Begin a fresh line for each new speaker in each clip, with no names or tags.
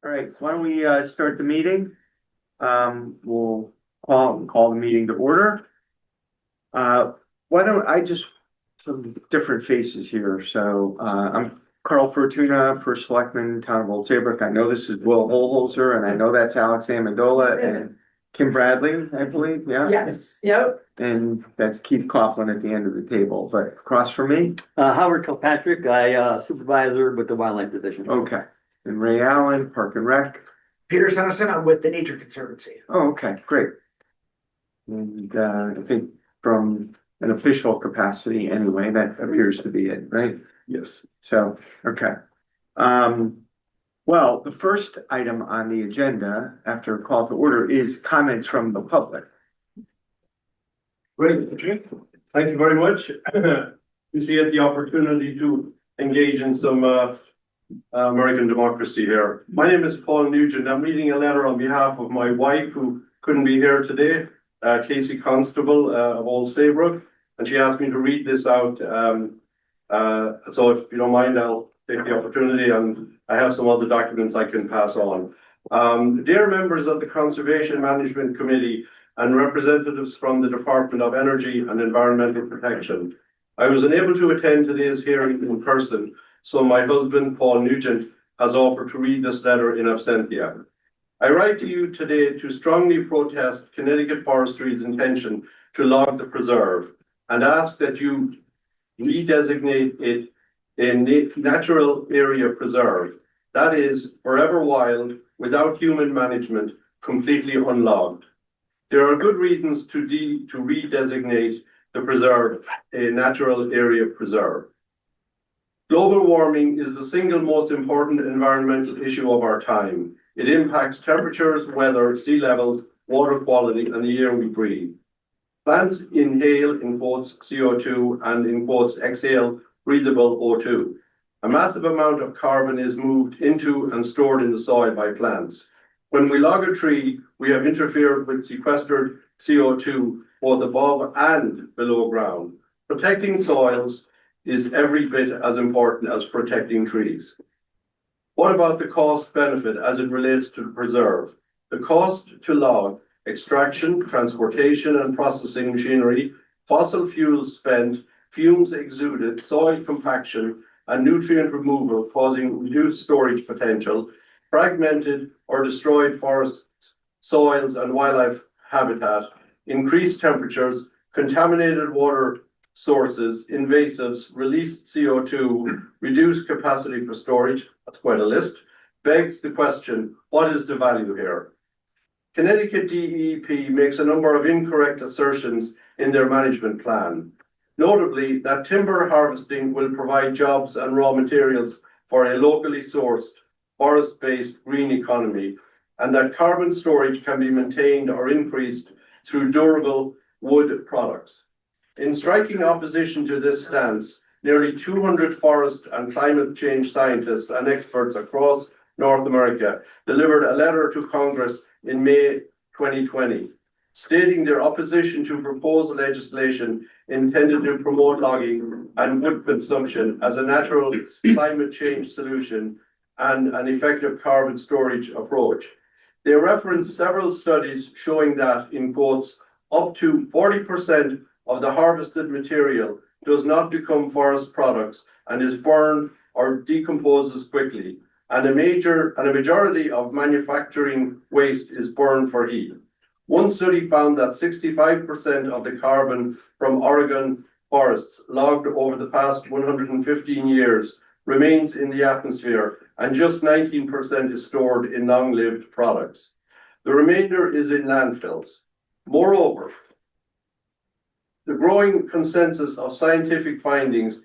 All right, so why don't we start the meeting? We'll call the meeting to order. Why don't I just some different faces here. So I'm Carl Fortuna, First Selectman, Town of Old Saybrook. I know this is Will Holholzer, and I know that's Alex Amendola and Kim Bradley, I believe. Yeah.
Yes, yep.
And that's Keith Coughlin at the end of the table, but across from me.
Howard Kilpatrick, I supervisor with the Wildlife Division.
Okay. And Ray Allen, Park and Rec.
Peter Sennison, I'm with the Nature Conservancy.
Oh, okay, great. And I think from an official capacity anyway, that appears to be it, right? Yes. So, okay. Well, the first item on the agenda after a call to order is comments from the public.
Great, thank you very much. You see the opportunity to engage in some American democracy here. My name is Paul Nugent. I'm reading a letter on behalf of my wife who couldn't be here today, Casey Constable of Old Saybrook, and she asked me to read this out. So if you don't mind, I'll take the opportunity, and I have some other documents I can pass on. Dear members of the Conservation Management Committee and representatives from the Department of Energy and Environmental Protection, I was unable to attend today's hearing in person, so my husband, Paul Nugent, has offered to read this letter in absentia. I write to you today to strongly protest Connecticut Forestry's intention to log the preserve and ask that you redesignate it a natural area preserve, that is, forever wild, without human management, completely unlogged. There are good reasons to redesignate the preserve a natural area preserve. Global warming is the single most important environmental issue of our time. It impacts temperatures, weather, sea levels, water quality, and the air we breathe. Plants inhale, in quotes, CO2 and in quotes, exhale breathable O2. A massive amount of carbon is moved into and stored in the soil by plants. When we log a tree, we have interfered with sequestered CO2 both above and below ground. Protecting soils is every bit as important as protecting trees. What about the cost benefit as it relates to the preserve? The cost to log, extraction, transportation and processing machinery, fossil fuels spent, fumes exuded, soil compaction and nutrient removal causing reduced storage potential, fragmented or destroyed forests, soils and wildlife habitat, increased temperatures, contaminated water sources, invasives, released CO2, reduced capacity for storage, that's quite a list, begs the question, what is the value here? Connecticut DEP makes a number of incorrect assertions in their management plan. Notably, that timber harvesting will provide jobs and raw materials for a locally sourced, forest-based green economy, and that carbon storage can be maintained or increased through durable wood products. In striking opposition to this stance, nearly 200 forest and climate change scientists and experts across North America delivered a letter to Congress in May 2020, stating their opposition to proposed legislation intended to promote logging and wood consumption as a natural climate change solution and an effective carbon storage approach. They reference several studies showing that, in quotes, up to 40% of the harvested material does not become forest products and is burned or decomposes quickly, and a majority of manufacturing waste is burned for heat. One study found that 65% of the carbon from Oregon forests logged over the past 115 years remains in the atmosphere, and just 19% is stored in long-lived products. The remainder is in landfills. Moreover, the growing consensus of scientific findings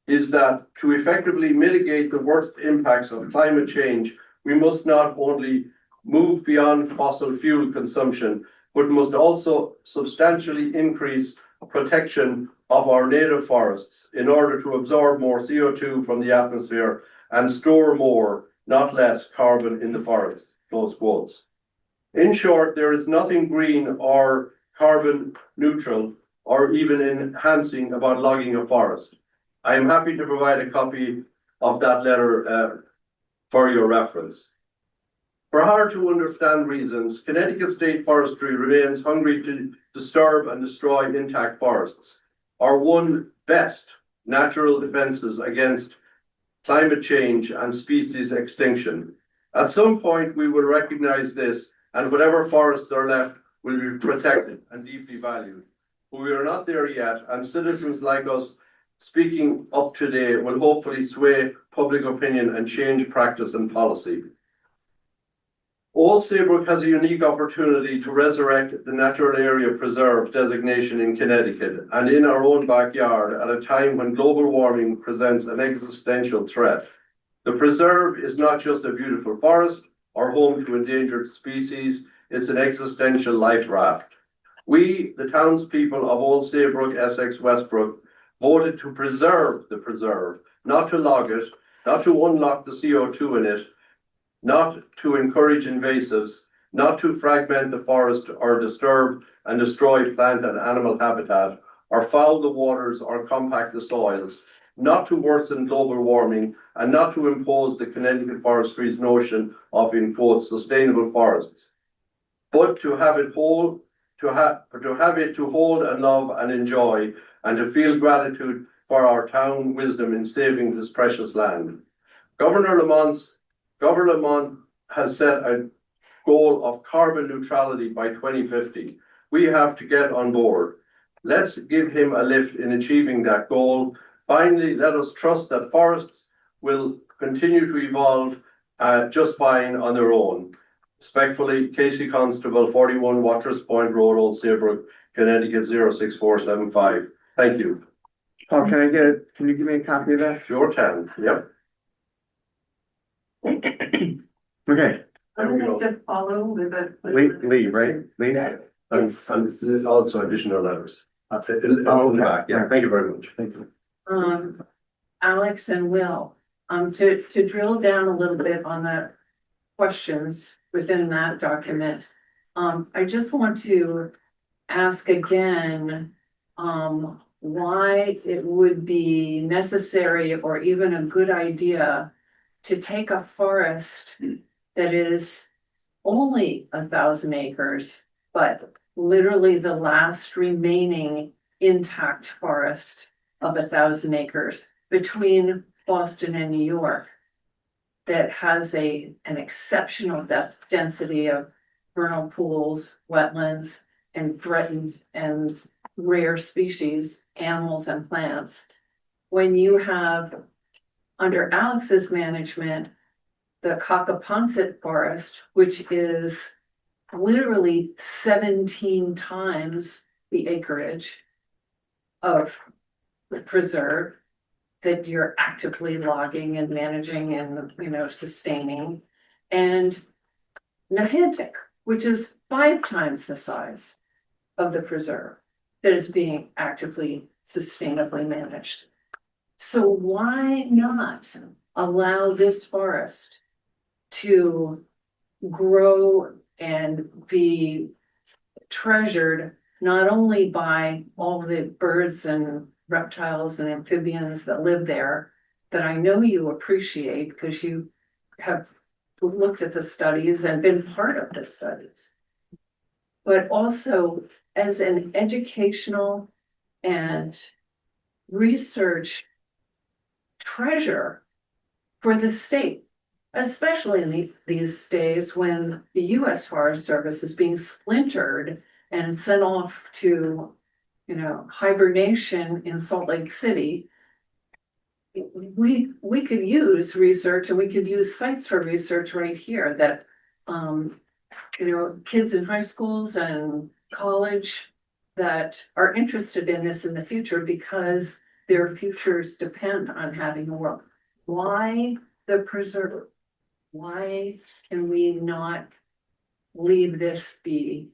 is that to effectively mitigate the worst impacts of climate change, we must not only move beyond fossil fuel consumption, but must also substantially increase protection of our native forests in order to absorb more CO2 from the atmosphere and store more, not less, carbon in the forest, close quotes. In short, there is nothing green or carbon neutral or even enhancing about logging a forest. I am happy to provide a copy of that letter for your reference. For hard to understand reasons, Connecticut State Forestry remains hungry to disturb and destroy intact forests, our one best natural defenses against climate change and species extinction. At some point, we will recognize this, and whatever forests are left will be protected and deeply valued. But we are not there yet, and citizens like us speaking up today will hopefully sway public opinion and change practice and policy. Old Saybrook has a unique opportunity to resurrect the natural area preserve designation in Connecticut and in our own backyard at a time when global warming presents an existential threat. The preserve is not just a beautiful forest or home to endangered species, it's an existential life raft. We, the townspeople of Old Saybrook, Essex, Westbrook, voted to preserve the preserve, not to log it, not to unlock the CO2 in it, not to encourage invasives, not to fragment the forest or disturb and destroy plant and animal habitat, or foul the waters or compact the soils, not to worsen global warming, and not to impose the Connecticut Forestry's notion of, in quotes, sustainable forests, but to have it hold, to have it to hold and love and enjoy, and to feel gratitude for our town wisdom in saving this precious land. Governor Lamont has set a goal of carbon neutrality by 2050. We have to get on board. Let's give him a lift in achieving that goal. Finally, let us trust that forests will continue to evolve just fine on their own. Respectfully, Casey Constable, 41 Waters Point Road, Old Saybrook, Connecticut 06475. Thank you.
Paul, can you give me a copy of that?
Sure can. Yep.
Okay,
I would like to follow with a.
Lee, right? Lee?
Yes.
And this is also additional letters.
okay.
Yeah, thank you very much.
Thank you.
Alex and Will, to drill down a little bit on the questions within that document. I just want to ask again, why it would be necessary or even a good idea to take a forest that is only 1,000 acres, but literally the last remaining intact forest of 1,000 acres between Boston and New York that has an exceptional density of vernal pools, wetlands, and threatened and rare species, animals and plants. When you have, under Alex's management, the Cockaponset Forest, which is literally 17 times the acreage of the preserve that you're actively logging and managing and, sustaining, and Nahantic, which is 5 times the size of the preserve that is being actively sustainably managed. So why not allow this forest to grow and be treasured not only by all the birds and reptiles and amphibians that live there, that I know you appreciate because you have looked at the studies and been part of the studies, but also as an educational and research treasure for the state, especially in these days when the US Forest Service is being splintered and sent off to, hibernation in Salt Lake City. We could use research and we could use sites for research right here that, kids in high schools and college that are interested in this in the future because their futures depend on having a world. Why the preserve? Why can we not leave this be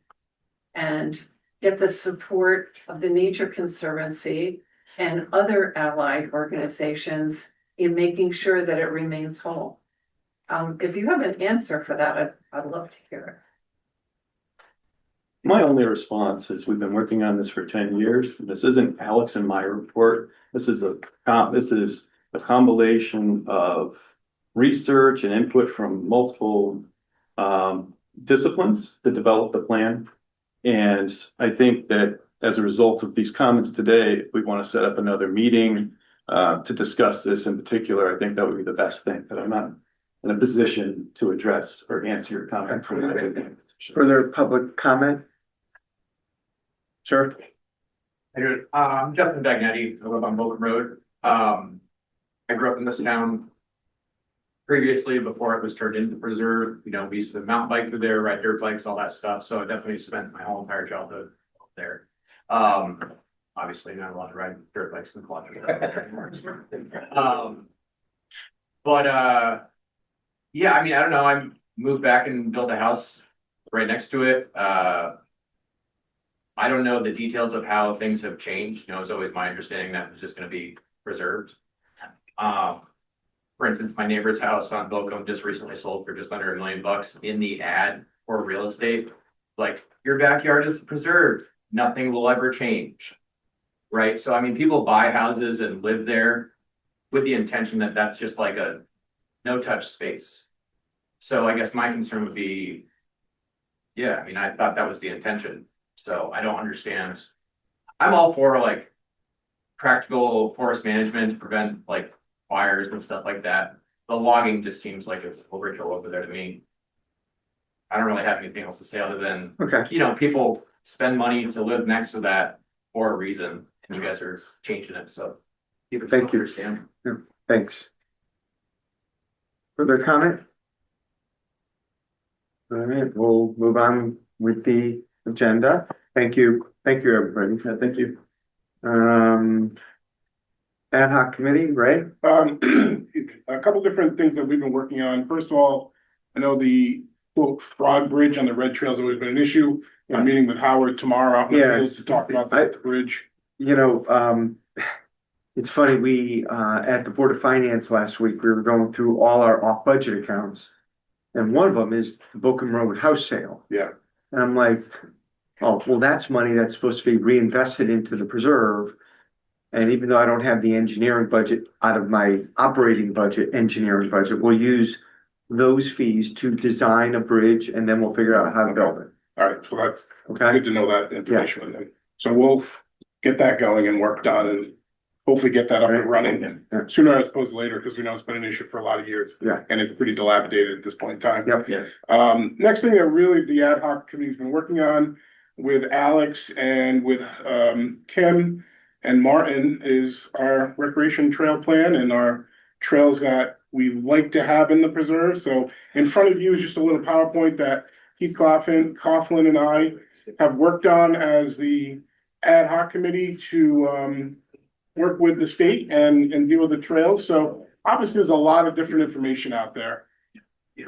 and get the support of the Nature Conservancy and other allied organizations in making sure that it remains whole? If you have an answer for that, I'd love to hear it.
My only response is we've been working on this for 10 years. This isn't Alex and my report. This is a compilation of research and input from multiple disciplines to develop the plan. And I think that as a result of these comments today, we want to set up another meeting to discuss this in particular. I think that would be the best thing, but I'm not in a position to address or answer your comment.
Further public comment? Sure.
I'm Justin Bagnetti. I live on Boca Road. I grew up in this town previously before it was turned into preserve. You know, we used to mountain bike through there, ride dirt bikes, all that stuff. So I definitely spent my whole entire childhood there. Obviously not allowed to ride dirt bikes in the quad. Yeah, I mean, I don't know. I moved back and built a house right next to it. I don't know the details of how things have changed. You know, it's always my understanding that it's just gonna be preserved. For instance, my neighbor's house on Boca just recently sold for just under $1 million in the ad for real estate. Like, your backyard is preserved, nothing will ever change. Right? So, I mean, people buy houses and live there with the intention that that's just like a no-touch space. So I guess my concern would be, yeah, I mean, I thought that was the intention. So I don't understand. I'm all for like practical forest management to prevent like fires and stuff like that. The logging just seems like it's overkill over there to me. I don't really have anything else to say other than,
Okay.
you know, people spend money to live next to that for a reason, and you guys are changing it, so. People just
Thank
don't
you.
understand.
Thanks. Further comment? All right, we'll move on with the agenda. Thank you, everybody.
Yeah, thank you.
Ad hoc committee, Ray?
A couple different things that we've been working on. First of all, I know the quote frog bridge on the red trail has always been an issue. I'm meeting with Howard tomorrow out in the field to talk about that bridge.
You know, it's funny, we, at the Board of Finance last week, we were going through all our off-budget accounts. And one of them is the Bookham Road house sale.
Yeah.
And I'm like, oh, well, that's money that's supposed to be reinvested into the preserve. And even though I don't have the engineering budget out of my operating budget, engineering budget, we'll use those fees to design a bridge and then we'll figure out how to build it.
All right, so that's
Okay?
good to know that information. So we'll get that going and work done and hopefully get that up and running
Yeah.
sooner as opposed to later, because we know it's been an issue for a lot of years.
Yeah.
And it's pretty dilapidated at this point in time.
Yep.
Yes.
Next thing that really the ad hoc committee's been working on with Alex and with Kim and Martin is our recreation trail plan and our trails that we like to have in the preserve. So in front of you is just a little PowerPoint that Keith Coughlin and I have worked on as the ad hoc committee to work with the state and deal with the trails. So obviously there's a lot of different information out there.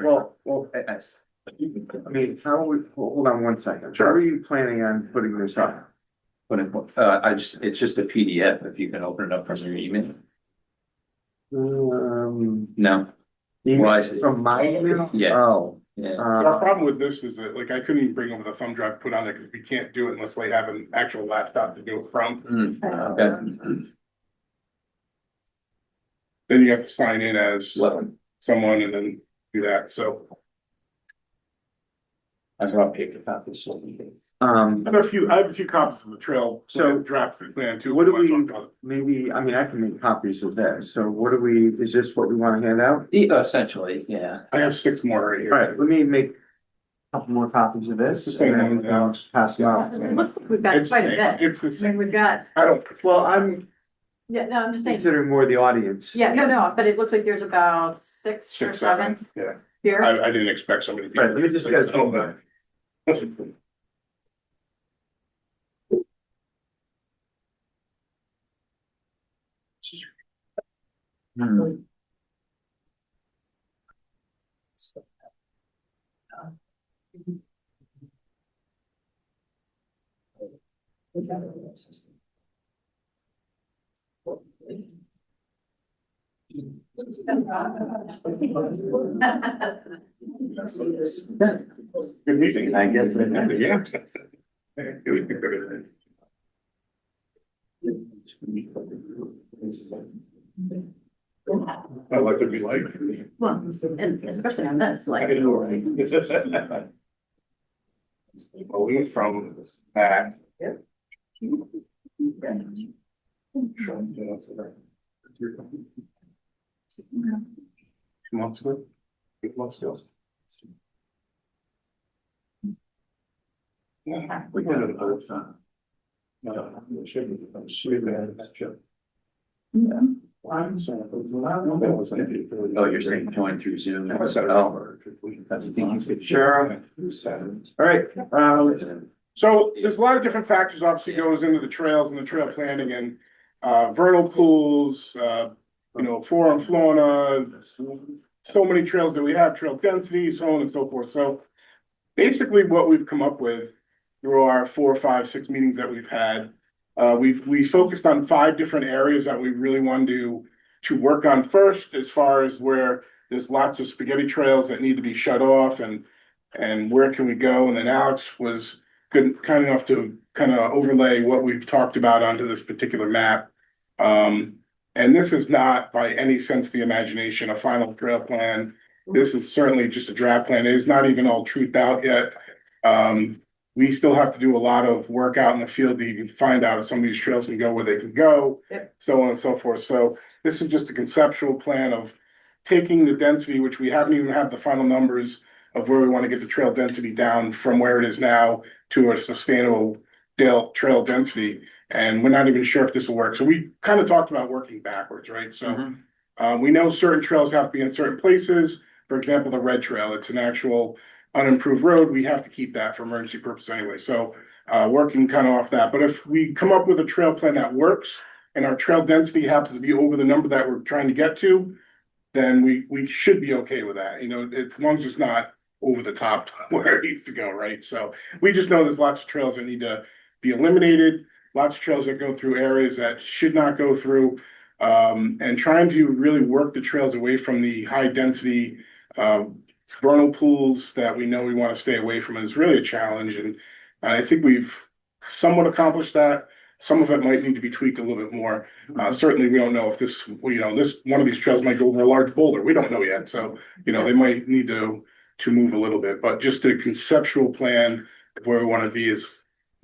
Well, I mean, hold on one second. How are you planning on putting this up?
It's just a PDF, if you can open it up from your email. No,
Email
Why is it-
from my email?
Yeah.
Oh,
yeah,
So our problem with this is that, like, I couldn't even bring over the thumb drive to put on there because we can't do it unless we have an actual laptop to do it from.
okay.
Then you have to sign in as
Well,
someone and then do that. So
I brought paper copies. So
I have a few copies of the trail.
So,
draft plan too.
what do we,
want to talk about.
maybe, I mean, I can make copies of this. So what do we, is this what we want to hand out?
Essentially, yeah.
I have 6 more right
All
here.
right, let me make a couple more copies of this.
It's the same
and
one, yeah.
pass them out.
It looks like we've got
It's
quite a
the
bit.
same. It's the
I mean,
same.
we've got,
I don't.
Well, I'm
yeah, no, I'm just saying,
considering more the audience.
yeah, no, but it looks like there's about six or
6,
seven
7. Yeah.
here.
I didn't expect so many people.
Right, let me just get a
Oh, Good meeting.
I guess.
Yeah. I like to be like.
Well, and especially on this, like.
Moving from that. Months ago. 8 months ago. Yeah, we got it both. No, it should be.
Oh, you're saying join through Zoom? Oh, that's a thing.
Sure. All right,
So there's a lot of different factors obviously goes into the trails and the trail planning and vernal pools, flora and fauna. So many trails that we have, trail density, so on and so forth. So basically what we've come up with through our 4, 5, 6 meetings that we've had, we focused on 5 different areas that we really wanted to work on first, as far as where there's lots of spaghetti trails that need to be shut off and where can we go? And then Alex was kind enough to kind of overlay what we've talked about onto this particular map. And this is not by any sense of the imagination a final trail plan. This is certainly just a draft plan. It is not even all truthed out yet. We still have to do a lot of work out in the field to even find out if some of these trails can go where they can go, so on and so forth. So this is just a conceptual plan of taking the density, which we haven't even had the final numbers of where we want to get the trail density down from where it is now to a sustainable trail density. And we're not even sure if this will work. So we kind of talked about working backwards, right? So we know certain trails have to be in certain places. For example, the red trail, it's an actual unimproved road. We have to keep that for emergency purpose anyway. So working kind of off that. But if we come up with a trail plan that works and our trail density happens to be over the number that we're trying to get to, then we should be okay with that. As long as it's not over the top where it needs to go, right? So we just know there's lots of trails that need to be eliminated, lots of trails that go through areas that should not go through, and trying to really work the trails away from the high density vernal pools that we know we want to stay away from is really a challenge. And I think we've somewhat accomplished that. Some of it might need to be tweaked a little bit more. Certainly, we don't know if this one of these trails might go over a large boulder. We don't know yet. So, they might need to move a little bit, but just a conceptual plan of where we want to be is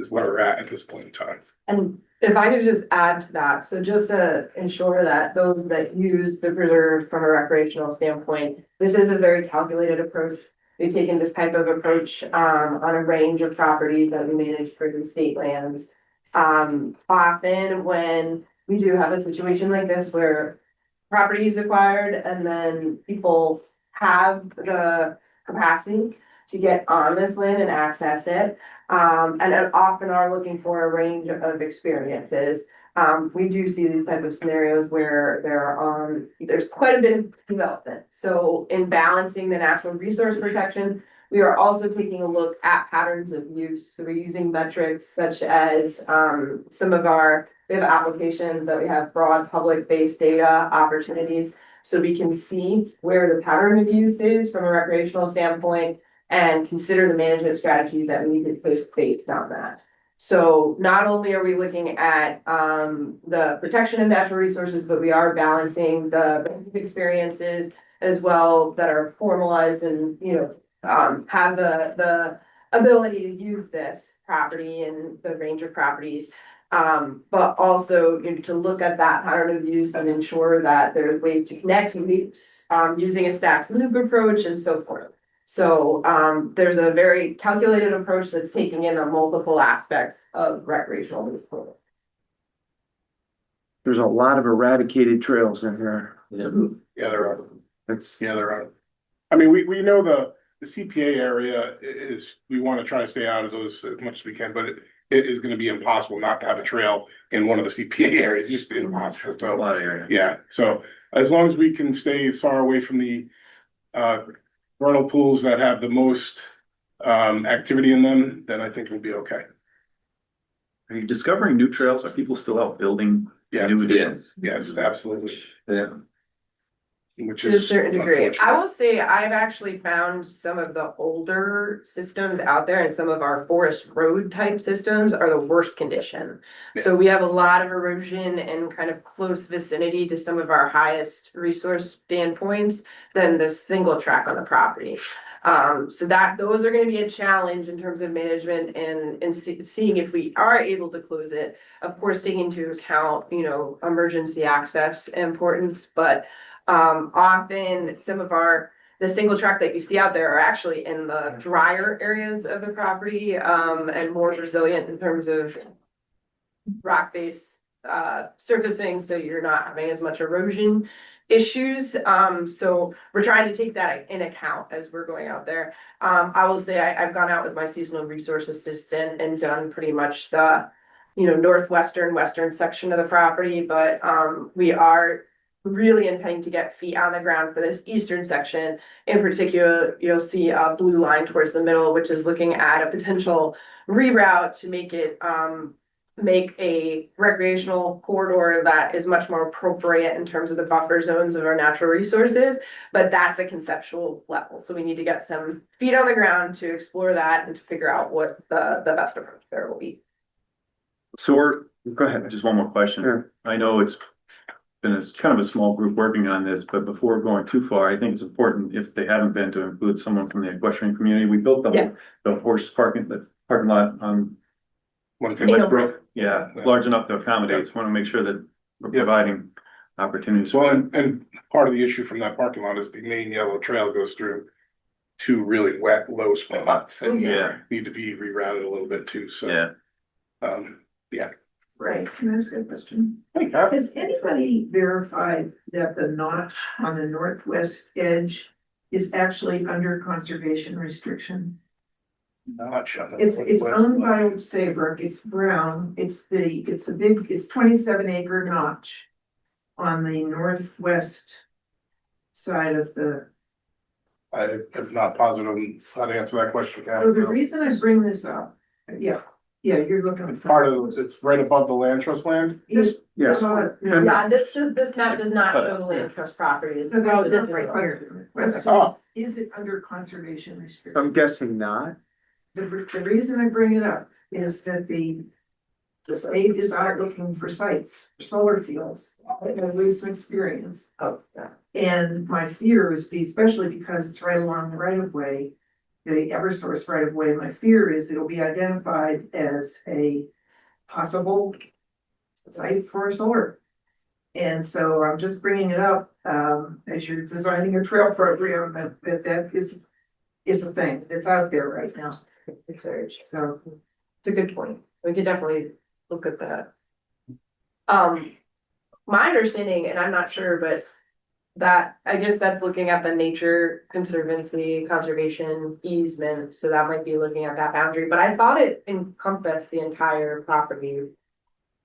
where we're at this point in time.
And if I could just add to that, so just to ensure that those that use the preserve from a recreational standpoint, this is a very calculated approach. We've taken this type of approach on a range of properties that we manage for the state lands. Often when we do have a situation like this where property is acquired and then people have the capacity to get on this land and access it, and often are looking for a range of experiences. We do see these type of scenarios where there's quite a bit of development. So in balancing the natural resource protection, we are also taking a look at patterns of use. So we're using metrics such as we have applications that we have broad public-based data opportunities. So we can see where the pattern of use is from a recreational standpoint and consider the management strategies that we need to place based on that. So not only are we looking at the protection of natural resources, but we are balancing the experiences as well that are formalized and have the ability to use this property and the range of properties. But also to look at that pattern of use and ensure that there's ways to connect use using a stacked loop approach and so forth. So there's a very calculated approach that's taking in on multiple aspects of recreational use.
there's a lot of eradicated trails in here.
Yeah, there are.
There are.
I mean, we know the CPA area is, we want to try to stay out of those as much as we can, but it is going to be impossible not to have a trail in one of the CPA areas. It's just impossible. So,
A lot of area.
yeah. So as long as we can stay as far away from the vernal pools that have the most activity in them, then I think we'll be okay.
Are you discovering new trails? Are people still out building?
Yeah.
New
Yeah.
Yes, absolutely.
Yeah.
which
To a
is.
certain degree.
unfortunate.
I will say I've actually found some of the older systems out there and some of our forest road type systems are the worst condition. So we have a lot of erosion and kind of close vicinity to some of our highest resource standpoints than the single track on the property. So that, those are gonna be a challenge in terms of management and seeing if we are able to close it. Of course, taking into account, you know, emergency access importance, but often some of the single track that you see out there are actually in the drier areas of the property, and more resilient in terms of rock base, surfacing, so you're not having as much erosion issues. So we're trying to take that in account as we're going out there. I will say I've gone out with my seasonal resource assistant and done pretty much the, you know, western section of the property, but, we are really intending to get feet on the ground for this eastern section. In particular, you'll see a blue line towards the middle, which is looking at a potential reroute to make it, make a recreational corridor that is much more appropriate in terms of the buffer zones of our natural resources. But that's a conceptual level, so we need to get some feet on the ground to explore that and to figure out what the best approach there will be.
So go ahead.
Just one more question.
Sure.
I know it's been a kind of a small group working on this, but before going too far, I think it's important, if they haven't been, to include someone from the equestrian community. We built
Yeah.
the parking lot on
One
in
thing.
Westbrook. Yeah, large enough to accommodate. So want to make sure that we're providing opportunities.
Well, and part of the issue from that parking lot is the main yellow trail goes through two really wet, low spots and
Yeah.
need to be rerouted a little bit too, so.
Yeah.
Yeah.
Right, can I ask a question?
Hey, Kath.
Has anybody verified that the notch on the northwest edge is actually under conservation restriction?
Not shut.
It's owned by Old Saybrook, it's brown, it's a big, it's 27-acre notch on the northwest side of the.
I am not positive on how to answer that question, Kath.
So the reason I bring this up, yeah, you're looking.
Part of it's right above the land trust land.
This.
Yes.
Yeah, this map does not show the land trust properties.
So that was
This
right
right
here.
Oh.
Is it under conservation restriction?
I'm guessing not.
The reason I bring it up is that the state is out looking for sites, for solar fields, at least some experience.
Oh, yeah.
And my fear is, especially because it's right along the right of way, the Eversource right of way, my fear is it'll be identified as a possible site for a solar. And so I'm just bringing it up, as you're designing a trail program, that is a thing that's out there right now.
Research.
So
It's a good point. We could definitely look at that. My understanding, and I'm not sure, but that, I guess that's looking at the nature conservancy, conservation easement, so that might be looking at that boundary, but I thought it encompassed the entire property.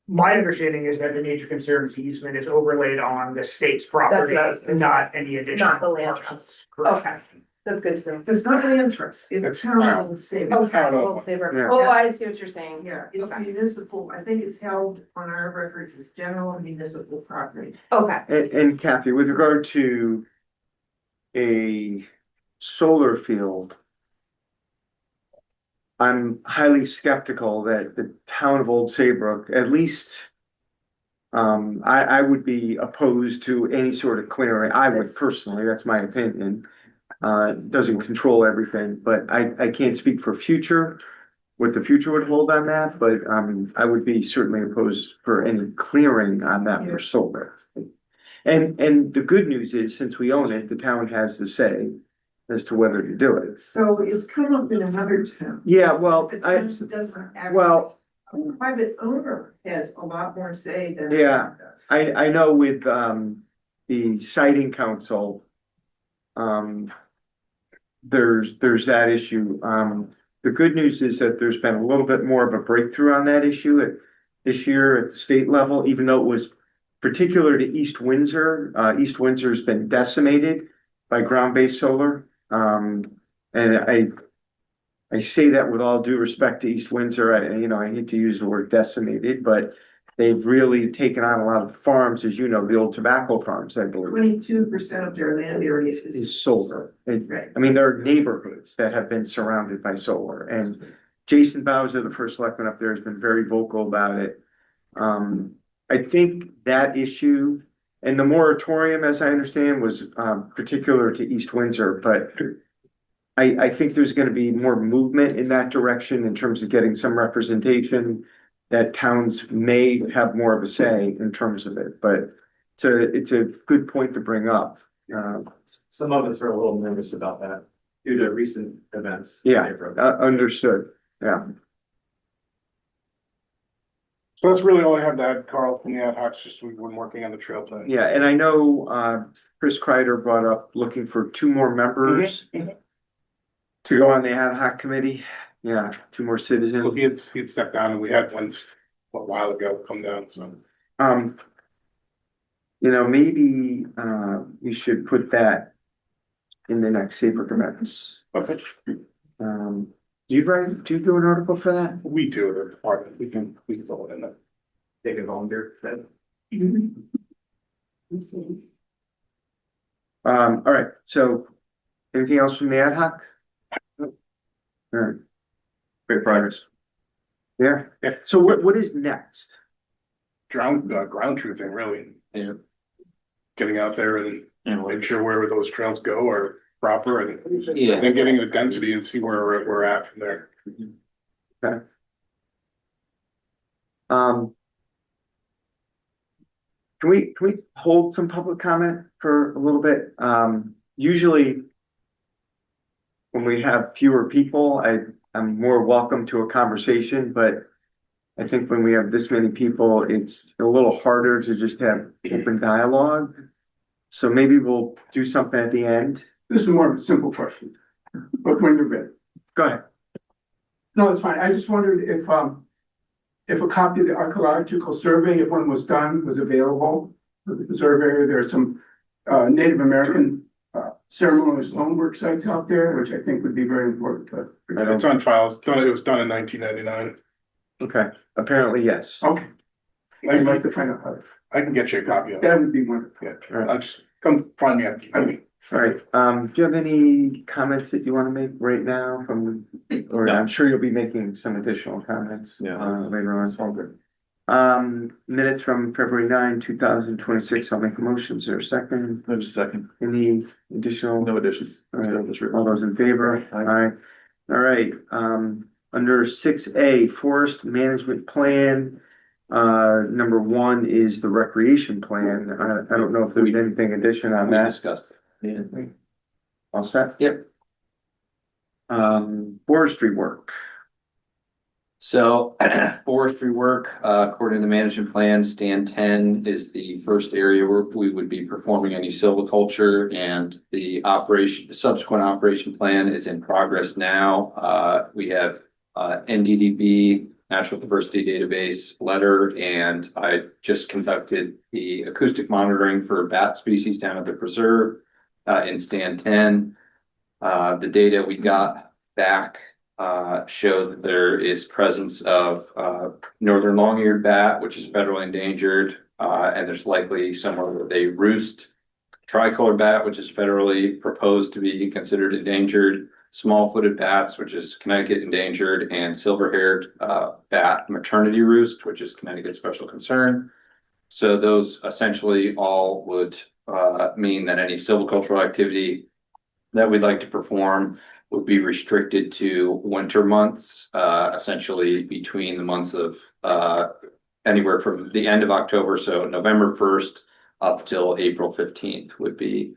My understanding is that the Nature Conservancy easement is overlaid on the state's property,
what I was gonna say.
not any additional.
Not the land
parcels.
Okay, that's good to know.
it's not land trust, it's
It's
town
town.
owned Saybrook.
Okay,
Town
well,
owned.
Saybrook.
Yeah.
Oh, I see what you're saying.
Yeah, it's
Okay.
municipal, I think it's held on our records as general municipal property.
Okay,
And Kathy, with regard to a solar field, I'm highly skeptical that the town of Old Saybrook, at least, I would be opposed to any sort of clearing. I would personally, that's my opinion. It doesn't control everything, but I can't speak for future, what the future would hold on that, but, I would be certainly opposed for any clearing on that for solar. And the good news is, since we own it, the town has the say as to whether to do it.
So it's come up in another town.
Yeah, well,
The
I,
town doesn't actually.
well,
A private owner has a lot more say than. the
Yeah.
town does.
I know with, the siting council, there's that issue. The good news is that there's been a little bit more of a breakthrough on that issue this year at the state level, even though it was particular to East Windsor. East Windsor's been decimated by ground-based solar. And I say that with all due respect to East Windsor. I hate to use the word decimated, but they've really taken on a lot of farms, as you know, the old tobacco farms, I believe,
22% of their land area is.
is solar.
Right.
I mean, there are neighborhoods that have been surrounded by solar, and Jason Bowser, the first selectman up there, has been very vocal about it. I think that issue and the moratorium, as I understand, was particular to East Windsor, but I think there's gonna be more movement in that direction in terms of getting some representation that towns may have more of a say in terms of it, but it's a good point to bring up.
Some of us are a little nervous about that due to recent events. in
Yeah,
Saybrook.
understood, yeah.
So that's really all I have to add, Carl, from the ad hoc, just we've been working on the trail plan.
Yeah, and I know Chris Kreider brought up looking for two more members to go on the ad hoc committee. Yeah, two more
Well,
citizens.
he had stepped down and we had one a while ago come down, so.
You know, maybe we should put that in the next Saybrook events.
Okay.
Do you do an article for that?
We do, the department, we can throw it in there.
Take a volunteer.
All right, so anything else from the ad hoc? All right,
Great progress.
yeah,
Yeah.
so what is next?
Ground truthing, really.
Yeah.
Getting out there and
And
make sure wherever those trails go are proper and
Yeah.
then getting the density and see where we're at from there.
Okay. Can we hold some public comment for a little bit? Usually when we have fewer people, I'm more welcome to a conversation, but I think when we have this many people, it's a little harder to just have open dialogue. So maybe we'll do something at the end.
This is more of a simple question, but when you're ready.
Go ahead.
No, it's fine. I just wondered if a copy of the archaeological survey, if one was done, was available for the surveyor. There are some Native American ceremonial stonework sites out there, which I think would be very important to.
It's on file. It was done in 1999.
Okay, apparently, yes.
Okay. I'd like to find out how.
I can get you a copy of it.
That would be wonderful.
Yeah, I'll just come find me.
All right, do you have any comments that you want to make right now from, or I'm sure you'll be making some additional comments later on.
all good.
Minutes from February 9, 2026. I'll make a motion. Is there a second?
There's a second.
Any additional?
No additions.
All
Still
right.
just written.
All those in favor? Aye. All right, under 6A, Forest Management Plan. Number 1 is the recreation plan. I don't know if there's anything addition on
We
that.
discussed. Yeah.
All set?
Yep.
Forestry work.
So forestry work, according to the management plan, stand 10 is the first area where we would be performing any silviculture, and the subsequent operation plan is in progress now. We have NDDB, Natural Diversity Database letter, and I just conducted the acoustic monitoring for bat species down at the preserve in stand 10. The data we got back show that there is presence of northern long-eared bat, which is federally endangered, and there's likely somewhere where they roost. Tricolor bat, which is federally proposed to be considered endangered. Small-footed bats, which is Connecticut endangered, and silver-haired bat maternity roost, which is Connecticut special concern. So those essentially all would mean that any silvicultural activity that we'd like to perform would be restricted to winter months, essentially between the months of anywhere from the end of October, so November 1st up till April 15th would be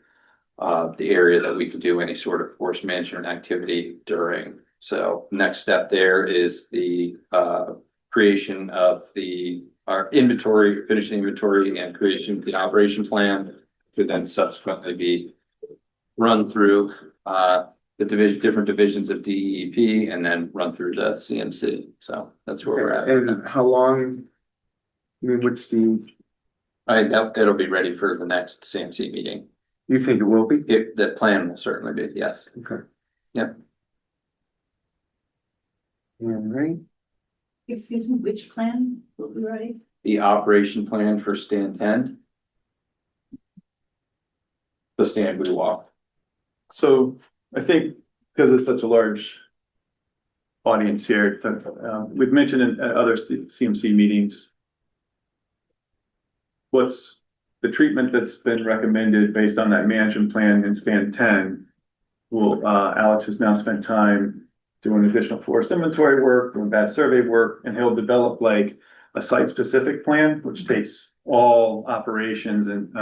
the area that we could do any sort of forest management activity during. So next step there is the creation of our inventory, finishing inventory, and creation of the operation plan, to then subsequently be run through the different divisions of DEP, and then run through the CMC. So that's where we're at.
And how long? I mean, what's the?
That'll be ready for the next CMC meeting.
You think it will be?
The plan will certainly be, yes.
Okay.
Yep.
All right.
Excuse me, which plan will be ready?
the operation plan for stand 10. The stand we walk.
So I think because it's such a large audience here, we've mentioned in other CMC meetings, what's the treatment that's been recommended based on that management plan in stand 10. Well, Alex has now spent time doing additional forest inventory work, doing bat survey work, and he'll develop like a site-specific plan, which takes all operations and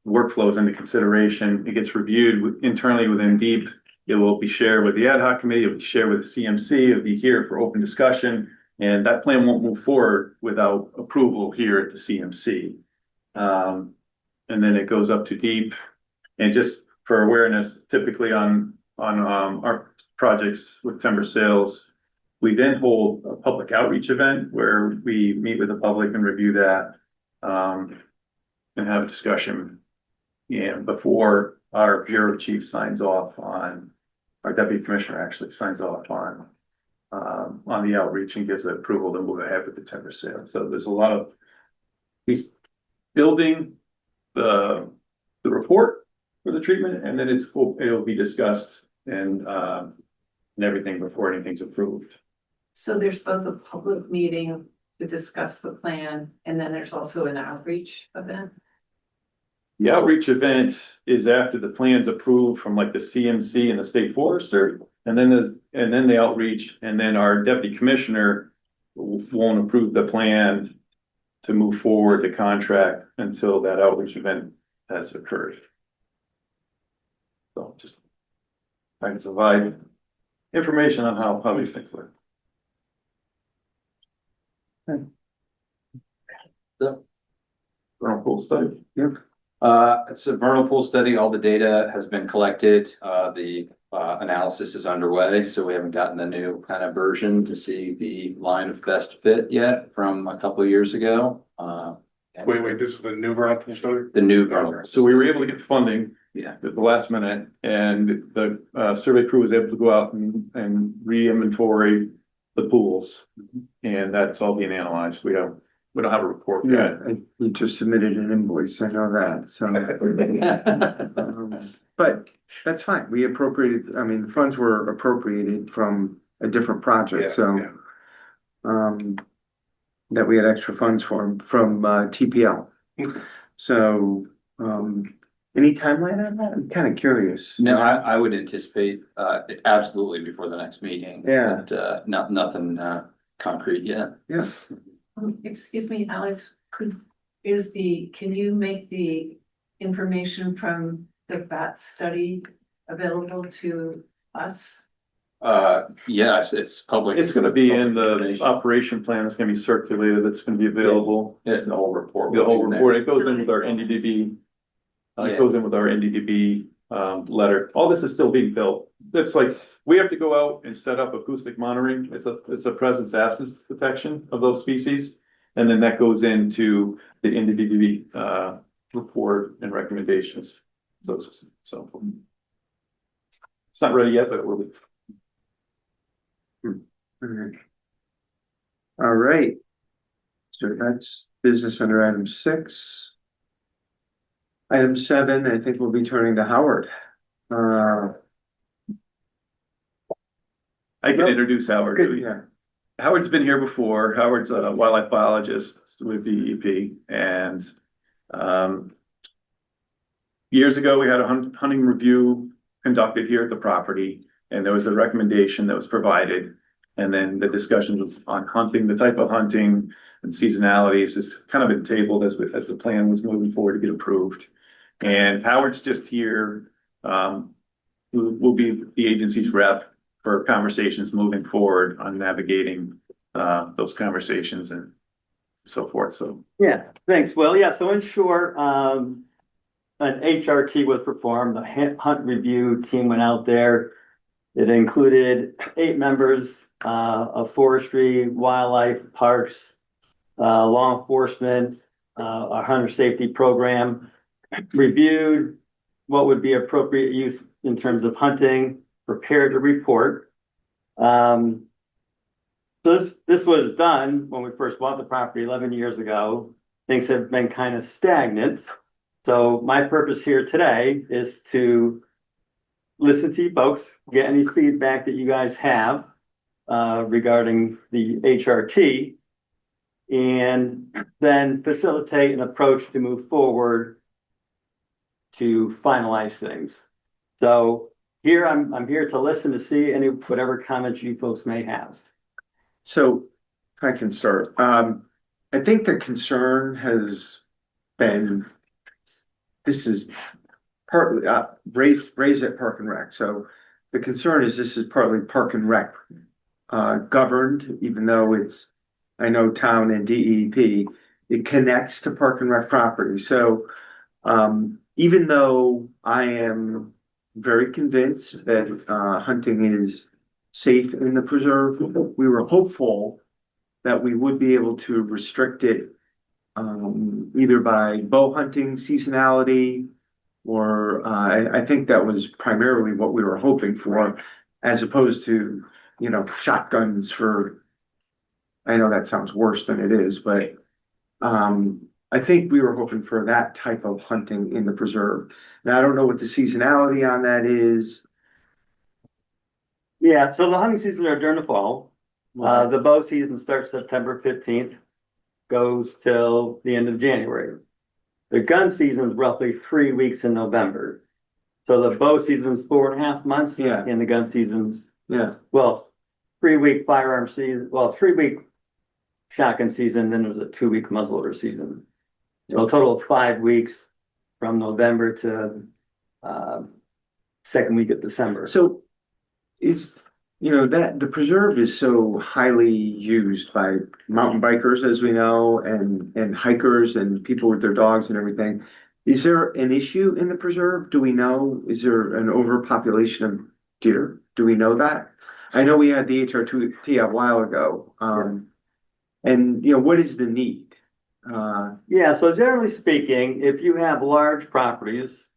workflows into consideration. It gets reviewed internally within DEEP. It will be shared with the ad hoc committee. It will be shared with the CMC. It'll be here for open discussion. And that plan won't move forward without approval here at the CMC. And then it goes up to DEEP. And just for awareness, typically on our projects with timber sales, we then hold a public outreach event where we meet with the public and review that and have a discussion. And before our bureau chief signs off on, our deputy commissioner actually signs off on the outreach and gives the approval to move ahead with the timber sale. So there's a lot of, he's building the report for the treatment, and then it'll be discussed and everything before anything's approved.
So there's both a public meeting to discuss the plan, and then there's also an outreach event.
The outreach event is after the plan's approved from like the CMC and the state forester, and then the outreach, and then our deputy commissioner won't approve the plan to move forward the contract until that outreach event has occurred. So just trying to provide information on how these things work. Vernal pool study.
Yep.
It's a vernal pool study. All the data has been collected. The analysis is underway, so we haven't gotten the new kind of version to see the line of best fit yet from a couple of years ago.
Wait, this is the new vernal pool study?
The new vernal.
So we were able to get the funding.
Yeah.
At the last minute, and the survey crew was able to go out and re-inventory the pools, and that's all being analyzed. We don't have a report yet.
Yeah, you just submitted an invoice, I know that, so. But that's fine, we appropriated, I mean, the funds were appropriated from a different project, so. That we had extra funds from TPL. So, any timeline on that? I'm kind of curious.
No, I would anticipate absolutely before the next meeting.
Yeah.
But nothing concrete yet.
Yeah.
Excuse me, Alex, can you make the information from the bat study available to us?
Yes, it's public.
It's gonna be in the operation plan. It's gonna be circulated. It's gonna be available.
Yeah, the whole report.
The whole report. It goes in with our NDDB.
Yeah.
It goes in with our NDDB letter. All this is still being built. It's like, we have to go out and set up acoustic monitoring. It's a presence absence detection of those species. And then that goes into the NDDB report and recommendations. So it's not ready yet, but it will be.
All right. So that's business under item 6. Item 7, I think we'll be turning to Howard.
I can introduce Howard.
Good, yeah.
Howard's been here before. Howard's a wildlife biologist with DEP, and years ago we had a hunting review conducted here at the property, and there was a recommendation that was provided, and then the discussions on hunting, the type of hunting and seasonalities has kind of been tabled as the plan was moving forward to get approved. And Howard's just here, who will be the agency's rep for conversations moving forward on navigating those conversations and so forth. So
Yeah, thanks. Well, yeah, so in short, an HRT was performed. The hunt review team went out there. It included 8 members of forestry, wildlife, parks, law enforcement, our hunter safety program, reviewed what would be appropriate use in terms of hunting, prepared a report. So this was done when we first bought the property 11 years ago. Things have been kind of stagnant. So my purpose here today is to listen to you folks, get any feedback that you guys have regarding the HRT, and then facilitate an approach to move forward to finalize things. So here I'm here to listen to see any whatever comments you folks may have.
So I can start. I think the concern has been, this is partly, raised at Park and Rec. So the concern is this is partly Park and Rec governed, even though it's, I know town and DEP, it connects to Park and Rec property. So even though I am very convinced that hunting is safe in the preserve, we were hopeful that we would be able to restrict it either by bow hunting seasonality, or I think that was primarily what we were hoping for, as opposed to, shotguns for, I know that sounds worse than it is, but I think we were hoping for that type of hunting in the preserve. Now, I don't know what the seasonality on that is.
Yeah, so the hunting season are during the fall. The bow season starts September 15th, goes till the end of January. The gun season is roughly 3 weeks in November. So the bow season is 4.5 months.
Yeah.
And the gun season's,
Yeah,
well, 3 week firearm season, well, 3 week shotgun season, then there's a 2 week muzzleloader season. So a total of 5 weeks from November to second week of December.
so is, that the preserve is so highly used by mountain bikers, as we know, and hikers and people with their dogs and everything. Is there an issue in the preserve? Do we know? Is there an overpopulation of deer? Do we know that? I know we had the HRT a while ago. And what is the need?
Yeah, so generally speaking, if you have large properties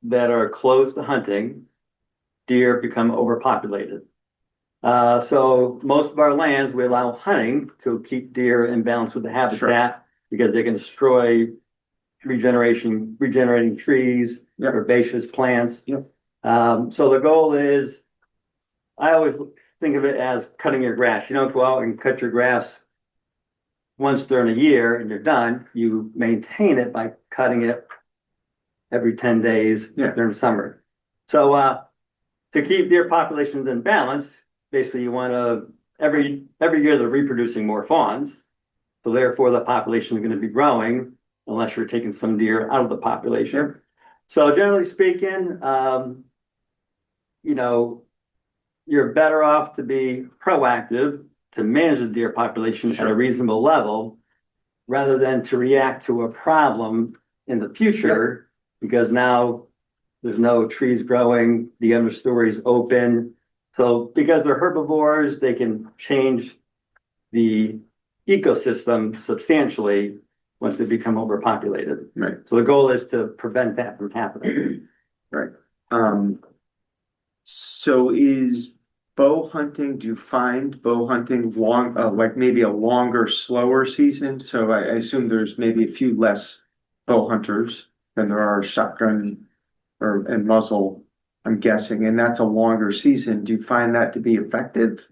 that are closed to hunting, deer become overpopulated. So most of our lands, we allow hunting to keep deer in balance with the habitat because they can destroy regenerating trees, herbaceous plants. So the goal is, I always think of it as cutting your grass. You don't go out and cut your grass once during a year and you're done. You maintain it by cutting it every 10 days during summer. So to keep deer populations in balance, basically you want to, every year they're reproducing more fawns. So therefore the population is going to be growing unless you're taking some deer out of the population. So generally speaking, you're better off to be proactive to manage the deer population at a reasonable level rather than to react to a problem in the future because now there's no trees growing, the understory is open. So because they're herbivores, they can change the ecosystem substantially once they become overpopulated.
Right.
So the goal is to prevent that from happening.
Right. So is bow hunting, do you find bow hunting long, like maybe a longer, slower season? So I assume there's maybe a few less bow hunters than there are shotgun and muzzle, I'm guessing, and that's a longer season. Do you find that to be effective?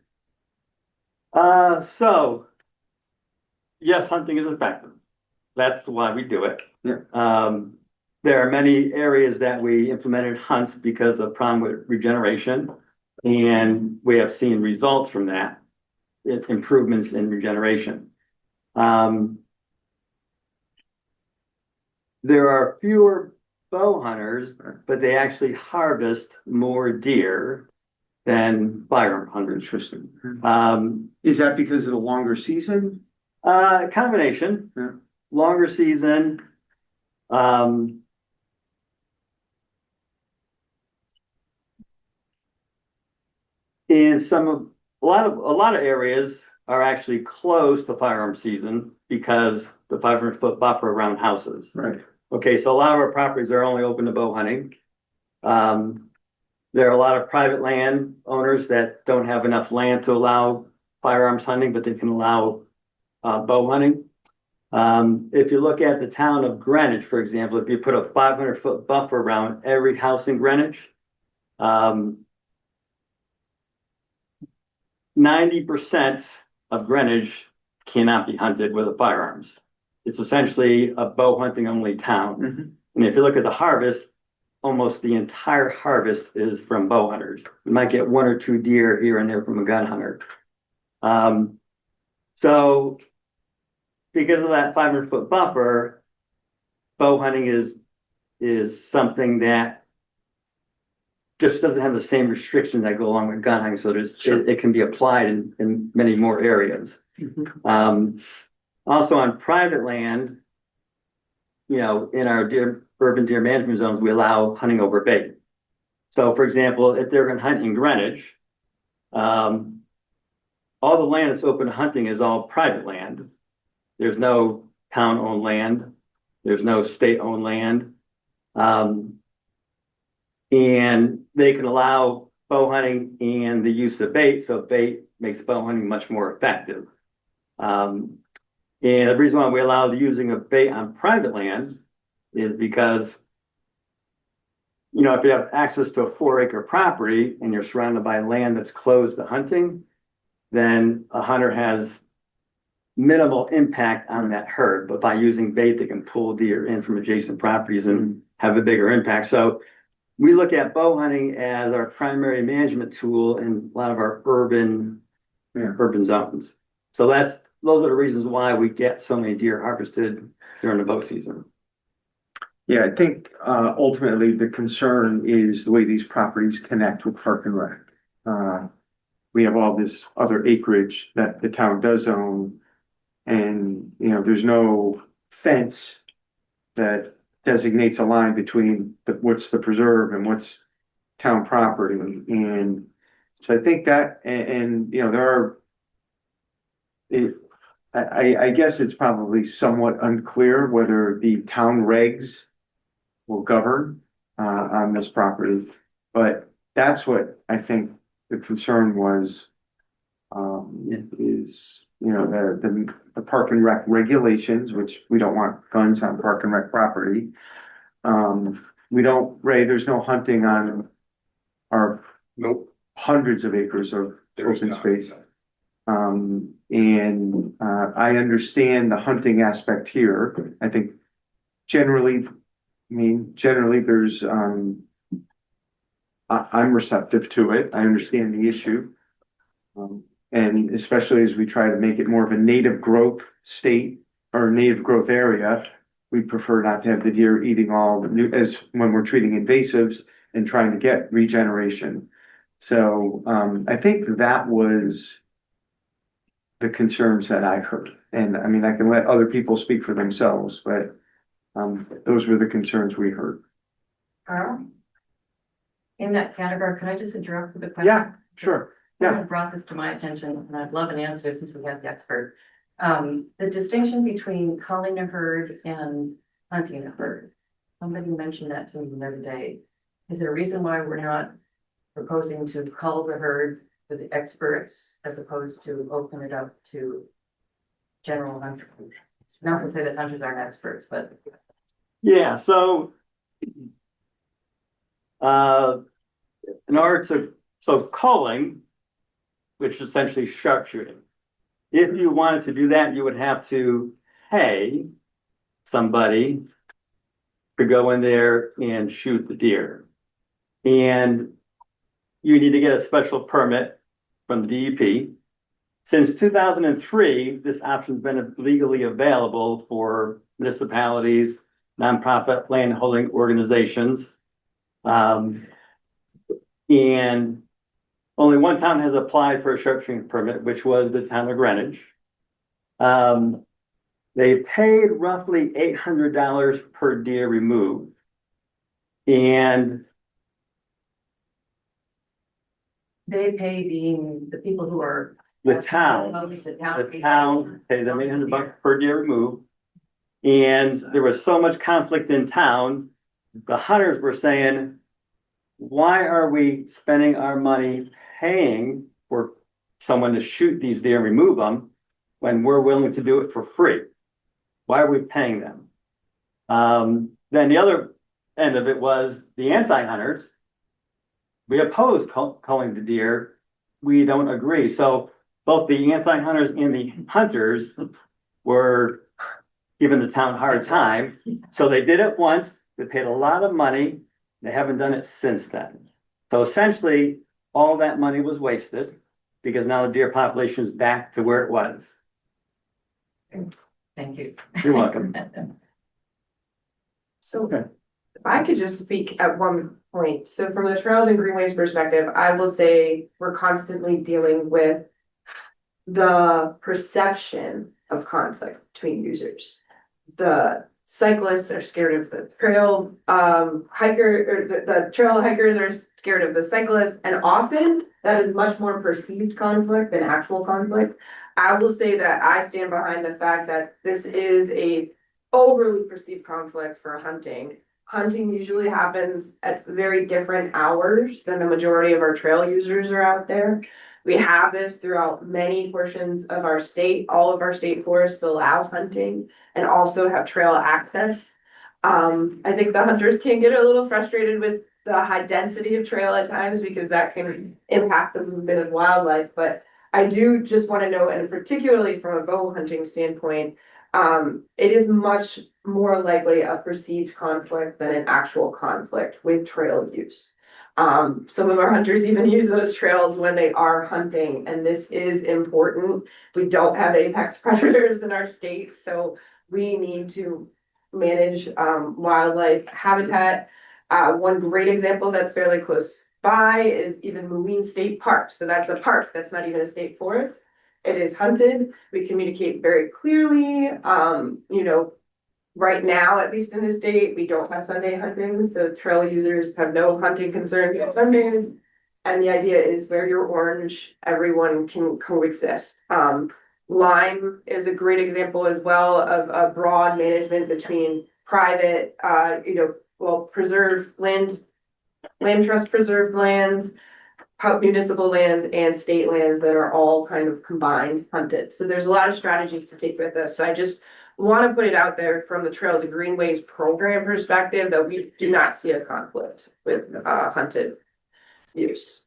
So yes, hunting is effective. That's why we do it.
Yeah.
There are many areas that we implemented hunts because of problem with regeneration, and we have seen results from that, improvements in regeneration. There are fewer bow hunters, but they actually harvest more deer than firearm hunters.
Interesting.
Um,
Is that because of the longer season?
Combination,
Yeah.
longer season. In a lot of areas are actually closed to firearm season because the 500-foot buffer around houses.
Right.
Okay, so a lot of our properties are only open to bow hunting. There are a lot of private land owners that don't have enough land to allow firearms hunting, but they can allow bow hunting. If you look at the town of Greenwich, for example, if you put a 500-foot buffer around every house in Greenwich, 90% of Greenwich cannot be hunted with the firearms. It's essentially a bow hunting only town. And if you look at the harvest, almost the entire harvest is from bow hunters. You might get 1 or 2 deer here and there from a gun hunter. So because of that 500-foot buffer, bow hunting is something that just doesn't have the same restrictions that go along with gun hunting. So it can be applied in many more areas. Also on private land, in our urban deer management zones, we allow hunting over bait. So for example, if they're going to hunt in Greenwich, all the land that's open to hunting is all private land. There's no town-owned land. There's no state-owned land. And they can allow bow hunting and the use of bait. So bait makes bow hunting much more effective. And the reason why we allow the using of bait on private land is because, if you have access to a 4-acre property and you're surrounded by land that's closed to hunting, then a hunter has minimal impact on that herd. But by using bait, they can pull deer in from adjacent properties and have a bigger impact. So we look at bow hunting as our primary management tool in a lot of our urban zones. So those are the reasons why we get so many deer harvested during the bow season.
Yeah, I think ultimately the concern is the way these properties connect with Park and Rec. We have all this other acreage that the town does own, and there's no fence that designates a line between what's the preserve and what's town property. And so I think that, and there are, I guess it's probably somewhat unclear whether the town regs will govern on this property, but that's what I think the concern was. Is the Park and Rec regulations, which we don't want guns on Park and Rec property. We don't, Ray, there's no hunting on our hundreds of acres of open space. And I understand the hunting aspect here. I think generally there's I'm receptive to it. I understand the issue. And especially as we try to make it more of a native growth state or native growth area, we prefer not to have the deer eating all the new, as when we're treating invasives and trying to get regeneration. So I think that was the concerns that I heard. And I mean, I can let other people speak for themselves, but those were the concerns we heard.
Carl? In that category, can I just interrupt with a question?
Yeah, sure. Yeah.
Someone brought this to my attention, and I'd love an answer since we have the expert. The distinction between culling a herd and hunting a herd. Somebody mentioned that to me the other day. Is there a reason why we're not proposing to cull the herd with the experts as opposed to open it up to general hunters? Not to say that hunters aren't experts, but
yeah. So, in order to culling, which is essentially sharpshooting. If you wanted to do that, you would have to pay somebody to go in there and shoot the deer. And you need to get a special permit from the DEP. Since 2003, this option's been legally available for municipalities, nonprofit landholding organizations. And only one town has applied for a sharpshooting permit, which was the town of Greenwich. They paid roughly $800 per deer removed. And
they pay being the people who are
the town pays them $800 per deer removed. And there was so much conflict in town, the hunters were saying, why are we spending our money paying for someone to shoot these deer and remove them when we're willing to do it for free? Why are we paying them? Then the other end of it was the anti-hunters. We oppose culling the deer. We don't agree. So both the anti-hunters and the hunters were giving the town a hard time. So they did it once. They paid a lot of money. They haven't done it since then. So essentially, all that money was wasted because now the deer population is back to where it was.
Thank you.
You're welcome.
So if I could just speak at one point, so from the Trails and Greenways perspective, I will say we're constantly dealing with the perception of conflict between users. The cyclists are scared of the trail hiker, or the trail hikers are scared of the cyclists, and often that is much more perceived conflict than actual conflict. I will say that I stand behind the fact that this is a overly perceived conflict for hunting. Hunting usually happens at very different hours than the majority of our trail users are out there. We have this throughout many portions of our state. All of our state forests allow hunting and also have trail access. I think the hunters can get a little frustrated with the high density of trail at times because that can impact the movement of wildlife. But I do just want to know, and particularly from a bow hunting standpoint, it is much more likely a perceived conflict than an actual conflict with trail use. Some of our hunters even use those trails when they are hunting, and this is important. We don't have apex predators in our state, so we need to manage wildlife habitat. One great example that's fairly close by is even Moline State Park. So that's a park, that's not even a state forest. It is hunted. We communicate very clearly. Right now, at least in the state, we don't have Sunday hunting, so trail users have no hunting concerns on Sundays. And the idea is where you're orange, everyone can coexist. Lime is a great example as well of a broad management between private, preserved land trust preserved lands, municipal lands and state lands that are all kind of combined hunted. So there's a lot of strategies to take with this. So I just want to put it out there from the Trails and Greenways program perspective that we do not see a conflict with hunted use.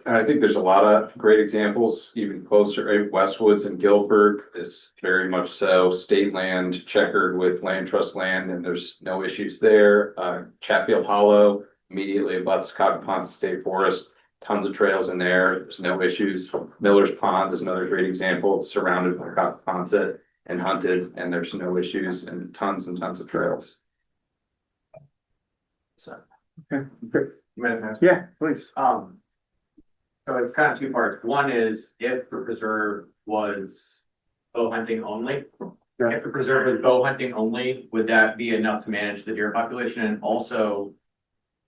I think there's a lot of great examples, even closer, right? Westwoods and Guilford is very much so state land checkered with land trust land, and there's no issues there. Chatfield Hollow immediately abuts Cockaponsa State Forest, tons of trails in there, there's no issues. Miller's Pond is another great example. It's surrounded by Cockaponsa and hunted, and there's no issues and tons of trails.
So.
Okay, great.
You might have asked.
Yeah, please.
So it's kind of two parts. One is if the preserve was bow hunting only.
Yeah.
If the preserve was bow hunting only, would that be enough to manage the deer population and also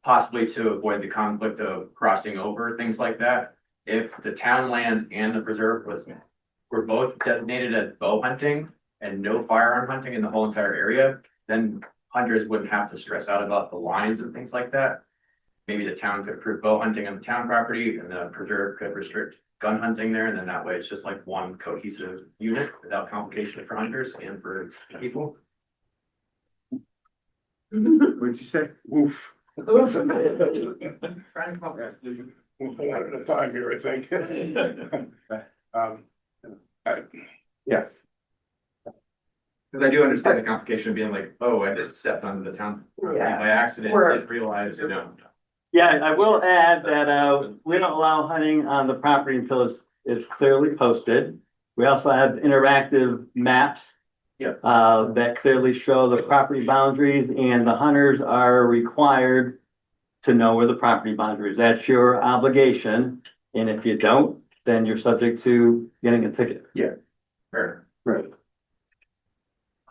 possibly to avoid the conflict of crossing over, things like that? If the town land and the preserve were both designated as bow hunting and no firearm hunting in the whole entire area, then hunters wouldn't have to stress out about the lines and things like that. Maybe the town could approve bow hunting on the town property and the preserve could restrict gun hunting there. And then that way it's just like one cohesive unit without complication for hunters and for people.
What'd you say?
Oof.
Trying to come up with-
One at a time here, I think.
Yeah.
Because I do understand the complication of being like, oh, I just stepped onto the town property
Yeah.
by accident,
We're-
didn't realize,
Yeah, I will add that we don't allow hunting on the property until it's clearly posted. We also have interactive maps.
Yeah.
That clearly show the property boundaries, and the hunters are required to know where the property boundary is. That's your obligation. And if you don't, then you're subject to getting a ticket.
Fair.
Right.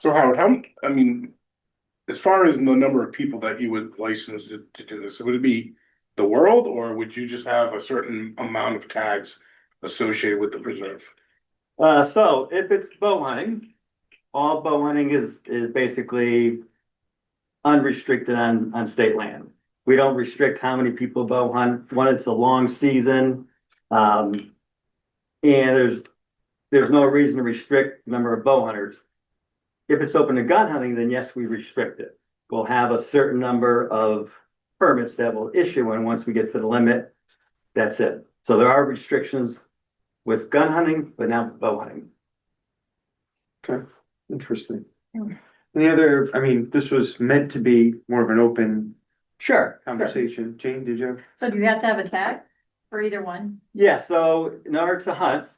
So Howard, as far as the number of people that you would license to do this, would it be the world, or would you just have a certain amount of tags associated with the preserve?
So if it's bow hunting, all bow hunting is basically unrestricted on state land. We don't restrict how many people bow hunt. When it's a long season, And there's no reason to restrict the number of bow hunters. If it's open to gun hunting, then yes, we restrict it. We'll have a certain number of permits that will issue, and once we get to the limit, that's it. So there are restrictions with gun hunting, but not with bow hunting.
Okay, interesting. The other, I mean, this was meant to be more of an open
Sure.
conversation. Jane, did you?
So do you have to have a tag for either one?
Yeah, so in order to hunt,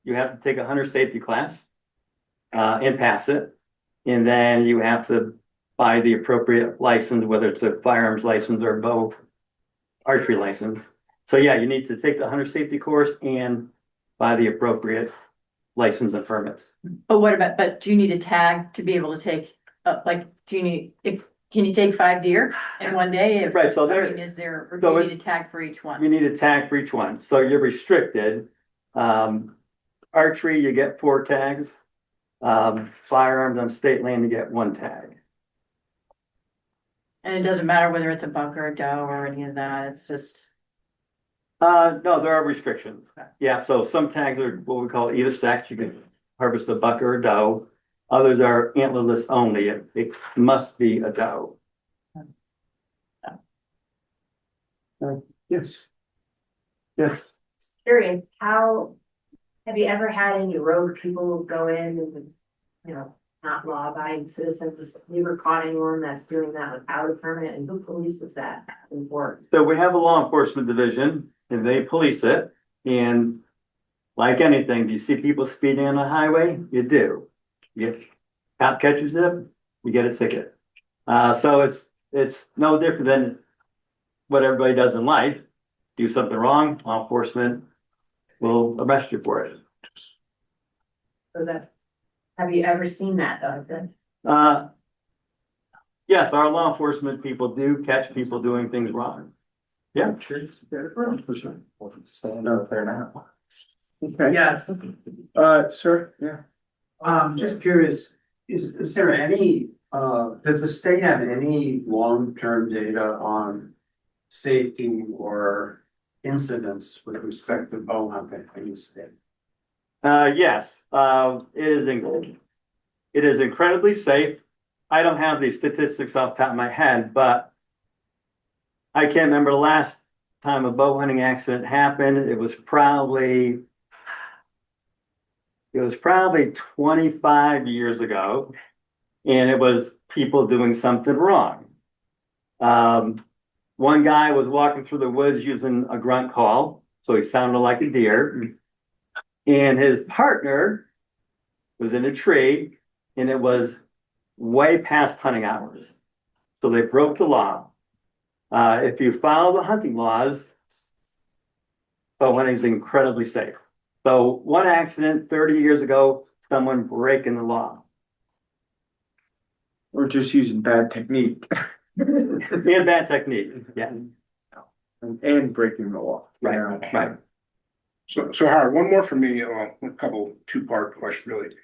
you have to take a hunter safety class and pass it. And then you have to buy the appropriate license, whether it's a firearms license or bow archery license. So yeah, you need to take the hunter safety course and buy the appropriate license and permits.
But what about, but do you need a tag to be able to take, do you need, can you take 5 deer in one day?
Right, so
I mean, is there, or do
so
you need a tag for each one?
You need a tag for each one, so you're restricted. Archery, you get 4 tags. Firearms on state land, you get 1 tag.
And it doesn't matter whether it's a buck or a doe or any of that, it's just,
No, there are restrictions. Yeah, so some tags are what we call either sex, you can harvest a buck or a doe. Others are antlerless only, it must be a doe.
Yes. Yes.
Curious, how, have you ever had any rogue people go in and, you know, not law abiding citizens? Have you ever caught anyone that's doing that without a permit, and who polices that in court?
So we have a law enforcement division and they police it. And like anything, do you see people speeding on the highway? You do. You get cop catches them, you get a ticket. So it's no different than what everybody does in life. Do something wrong, law enforcement will arrest you for it.
So that, have you ever seen that though? Then?
Yes, our law enforcement people do catch people doing things wrong. Yeah.
Stand up there now.
Okay.
Yes,
Sir, yeah.
just curious, is there any, does the state have any long-term data on safety or incidents with respect to bow hunting in the state?
Yes, it is incredibly safe. I don't have these statistics off the top of my head, but I can't remember the last time a bow hunting accident happened. It was probably 25 years ago, and it was people doing something wrong. One guy was walking through the woods using a grunt call, so he sounded like a deer. And his partner was in a tree, and it was way past hunting hours. So they broke the law. If you follow the hunting laws, bow hunting is incredibly safe. So one accident 30 years ago, someone breaking the law.
Or just using bad technique.
And bad technique, yes.
And breaking the law.
Right, right.
So Howard, one more for me, a couple 2-part questions really.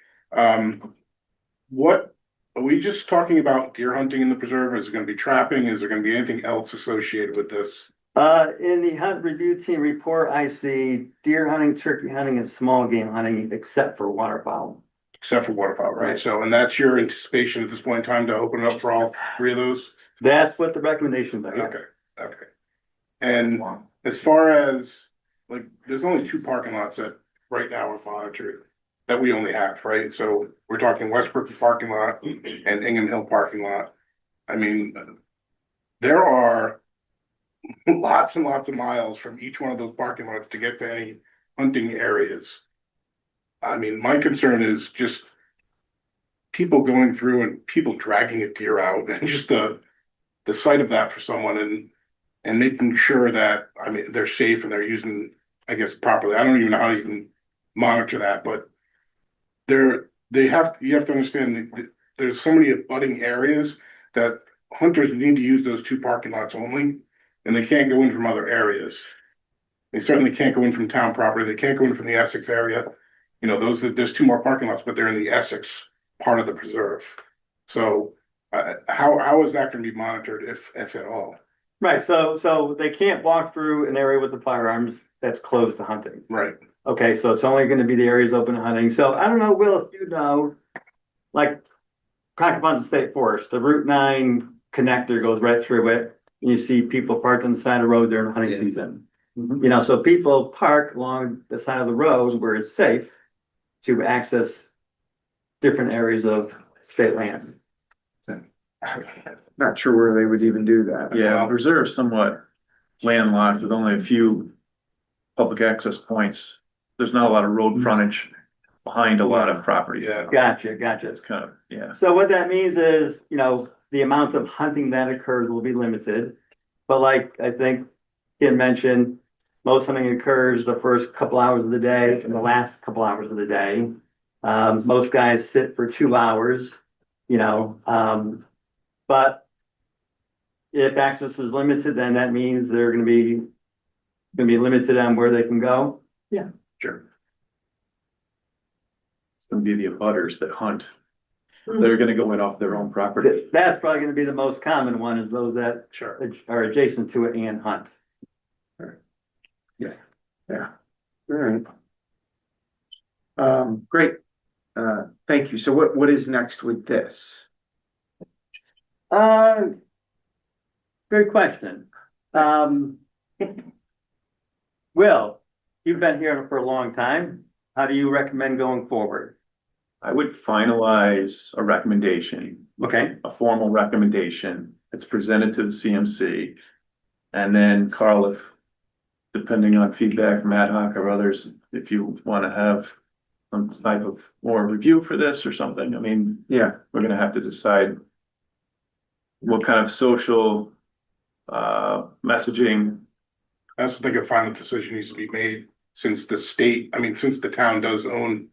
What, are we just talking about deer hunting in the preserve? Is it gonna be trapping? Is there gonna be anything else associated with this?
In the hunt review team report, I see deer hunting, turkey hunting, and small game hunting, except for waterfowl.
Except for waterfowl, right? So, and that's your anticipation at this point in time to open it up for all 3 of those?
That's what the recommendations are.
Okay. And as far as, like, there's only 2 parking lots that right now are monitored, that we only have, right? So we're talking Westbrook parking lot and Ingham Hill parking lot. I mean, there are lots and lots of miles from each one of those parking lots to get to any hunting areas. I mean, my concern is just people going through and people dragging a deer out and just the sight of that for someone and making sure that, I mean, they're safe and they're using, I guess, properly. I don't even know how to even monitor that, but you have to understand that there's so many abutting areas that hunters need to use those 2 parking lots only, and they can't go in from other areas. They certainly can't go in from town property. They can't go in from the Essex area. You know, there's 2 more parking lots, but they're in the Essex part of the preserve. So how is that going to be monitored if at all?
Right, so they can't walk through an area with the firearms that's closed to hunting.
Right.
Okay, so it's only gonna be the areas open to hunting. So I don't know, Will, if you know, like Crackabunta State Forest, the Route 9 connector goes right through it. And you see people parked on the side of the road during hunting
Yeah.
season. You know, so people park along the side of the road where it's safe to access different areas of state lands.
Not sure where they would even do that.
Yeah, reserve somewhat landlocked with only a few public access points. There's not a lot of road frontage behind a lot of properties.
Yeah.
Gotcha.
It's kind of, yeah.
So what that means is, you know, the amount of hunting that occurs will be limited. But like I think Kim mentioned, most hunting occurs the first couple hours of the day and the last couple hours of the day. Most guys sit for 2 hours, you know, but if access is limited, then that means they're gonna be limited on where they can go.
Sure.
It's gonna be the abutters that hunt. They're gonna go in off their own property.
That's probably gonna be the most common one, is those that
Sure.
are adjacent to it and hunt.
All right. Great. Thank you. So what is next with this?
Good question. Will, you've been here for a long time. How do you recommend going forward?
I would finalize a recommendation,
Okay,
a formal recommendation that's presented to the CMC. And then Carl, if, depending on feedback from ad hoc or others, if you want to have some type of more review for this or something, I mean,
Yeah,
we're gonna have to decide what kind of social messaging.
I also think a final decision needs to be made since the state, I mean, since the town does own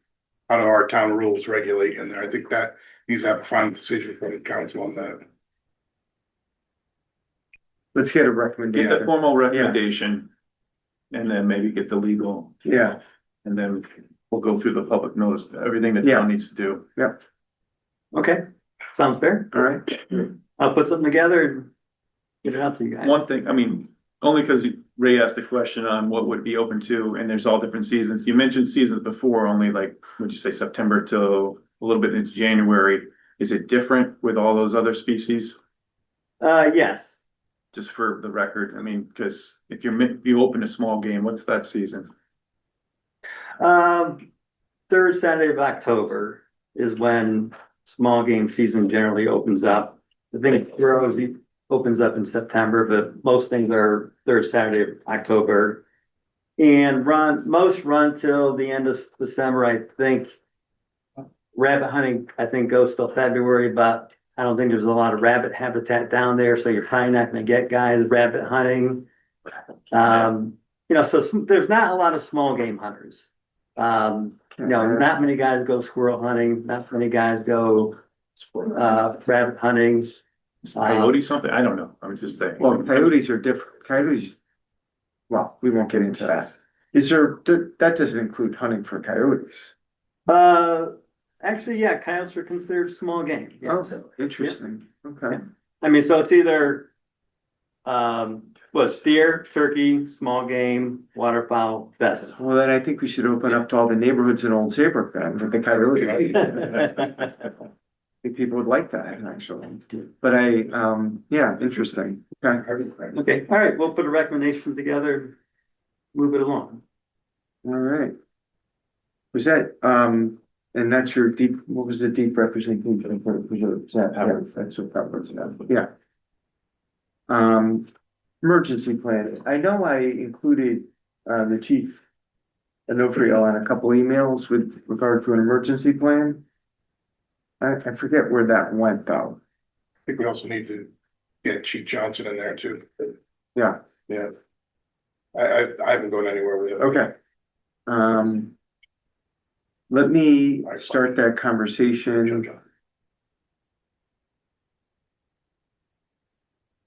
how do our town rules regulate in there. I think that needs to have a final decision from the council on that.
let's get a
Get the
recommendation.
formal recommendation. And then maybe get the legal.
Yeah.
And then we'll go through the public notice, everything that
Yeah.
town needs to do.
okay, sounds fair.
All right.
I'll put something together and get it out to you guys.
One thing, I mean, only because Ray asked the question on what would be open to, and there's all different seasons. You mentioned seasons before, only like, would you say September till a little bit into January? Is it different with all those other species?
Yes,
Just for the record, I mean, because if you open a small game, what's that season?
third Saturday of October is when small game season generally opens up. I think Heroes opens up in September, but most things are third Saturday of October. And most run till the end of December, I think. Rabbit hunting, I think, goes till February, but I don't think there's a lot of rabbit habitat down there, so you're probably not gonna get guys rabbit hunting. You know, so there's not a lot of small game hunters. You know, not many guys go squirrel hunting, not many guys go rabbit hunting.
Is coyote something? I don't know. I'm just saying.
Well, coyotes are different. Coyotes, well, we won't get into that. Is there, that doesn't include hunting for coyotes?
Actually, yeah, coyotes are considered small game. Yeah.
Oh, interesting. Okay.
I mean, so it's either what's deer, turkey, small game, waterfowl, pheasant.
Well, then I think we should open up to all the neighborhoods in Old Saybrook then with the coyote. I think people would like that actually. But yeah, interesting. Okay.
Okay, all right, we'll put a recommendation together, move it along.
All right. Was that, and that's your deep, what was the deep representation? That's what that was, yeah. Emergency plan. I know I included, the chief a note for y'all on a couple emails with regard to an emergency plan. I forget where that went though.
I think we also need to get Chief Johnson in there too.
Yeah,
Yeah. I haven't gone anywhere with it.
okay. Let me start that conversation.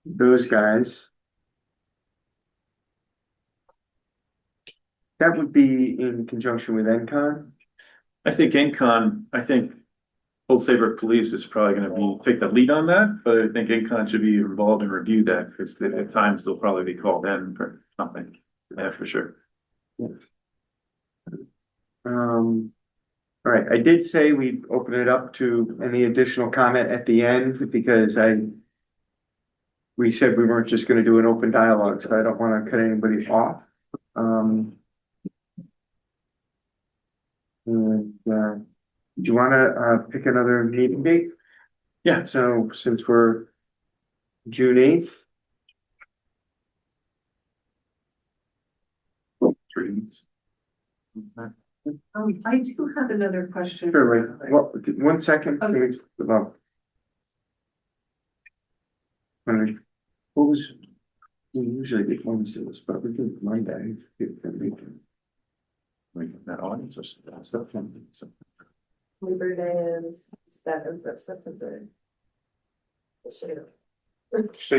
Those guys. That would be in conjunction with NCON.
I think Old Saybrook Police is probably gonna take the lead on that, but I think NCON should be involved and review that, because at times they'll probably be called in for something. Yeah, for sure.
All right, I did say we'd open it up to any additional comment at the end because we said we weren't just gonna do an open dialogue, so I don't wanna cut anybody off. And, do you wanna, pick another meeting date?
Yeah.
So since we're June 8th,
3 weeks.
I do have another question.
sure, wait, well, 1 second, please. Well, what was, we usually get Wednesdays, but we do Monday.
Like that audience or stuff.
Labor Day is 7th of September.
Say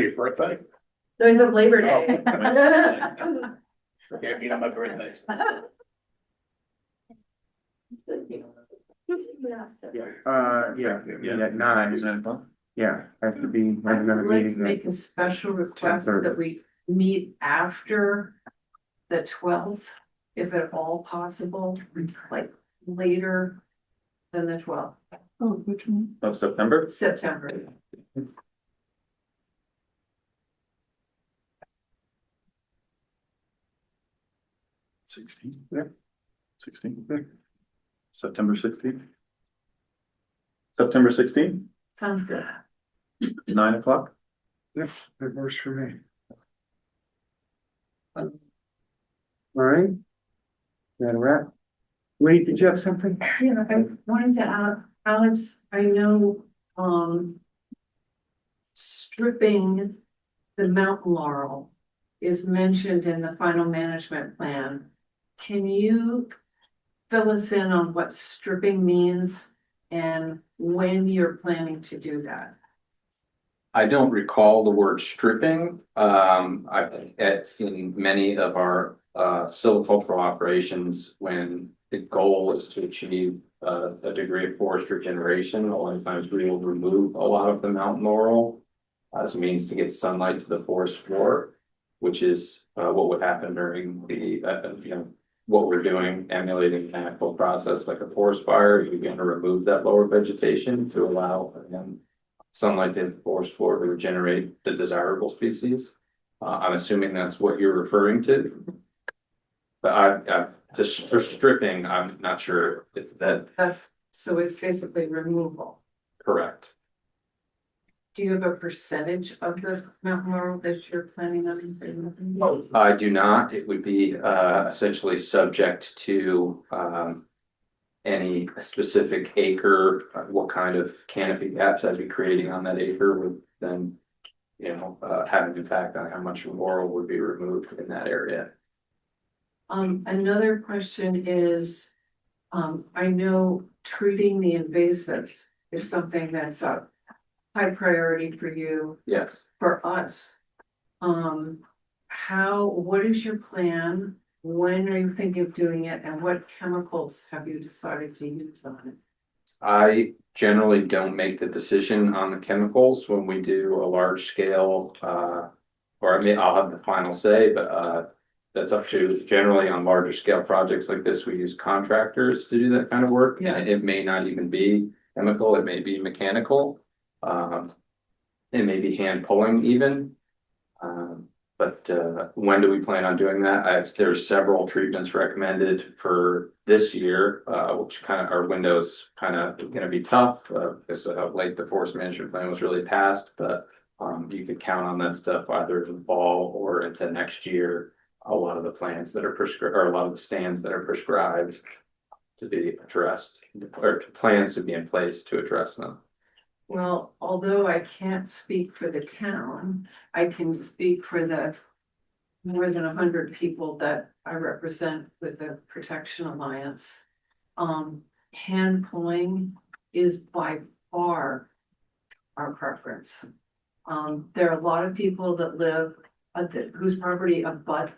your birthday?
No, it's of Labor Day.
Yeah, you know my birthday.
Yeah, at 9, yeah, I have to be, I have another
I'd like to
meeting.
make a special request that we meet after the 12th, if at all possible, like later than the 12th.
Oh, which one? Of September?
September.
Yeah. 16th. September 16th. September 16th,
Sounds good.
9 o'clock.
That works for me. All right. That a wrap? Wait, did you have something?
Yeah, I wanted to ask, Alex, I know, stripping the mountain laurel is mentioned in the final management plan. Can you fill us in on what stripping means and when you're planning to do that?
I don't recall the word stripping. In many of our silvicultural operations, when the goal is to achieve a degree of forest regeneration, a lot of times we will remove a lot of the mountain laurel as a means to get sunlight to the forest floor, which is what would happen during the what we're doing, emulating a mechanical process like a forest fire. You're going to remove that lower vegetation to allow sunlight to the forest floor to regenerate the desirable species. I'm assuming that's what you're referring to. But I just for stripping, I'm not sure if
So it's basically removal.
correct.
Do you have a percentage of the mountain laurel that you're planning on removing?
I do not. It would be essentially subject to any specific acre, what kind of canopy gaps I'd be creating on that acre would then, have an impact on how much laurel would be removed in that area.
Another question is, I know treating the invasives is something that's a high priority for you,
Yes.
for us. What is your plan? When are you thinking of doing it and what chemicals have you decided to use on it?
I generally don't make the decision on the chemicals when we do a large scale, I'll have the final say, but that's up to generally on larger scale projects like this, we use contractors to do that kind of work.
Yeah.
And it may not even be chemical, it may be mechanical. It may be hand pulling even. But when do we plan on doing that? There's several treatments recommended for this year, which kind of our windows kind of going to be tough because of how late the forest management plan was really passed. But you could count on that stuff either in the fall or into next year. A lot of the plans that are prescribed, or a lot of the stands that are prescribed to be addressed, or plans to be in place to address them.
Well, although I can't speak for the town, I can speak for the more than 100 people that I represent with the Protection Alliance. Hand pulling is by far our preference. There are a lot of people that live whose property abut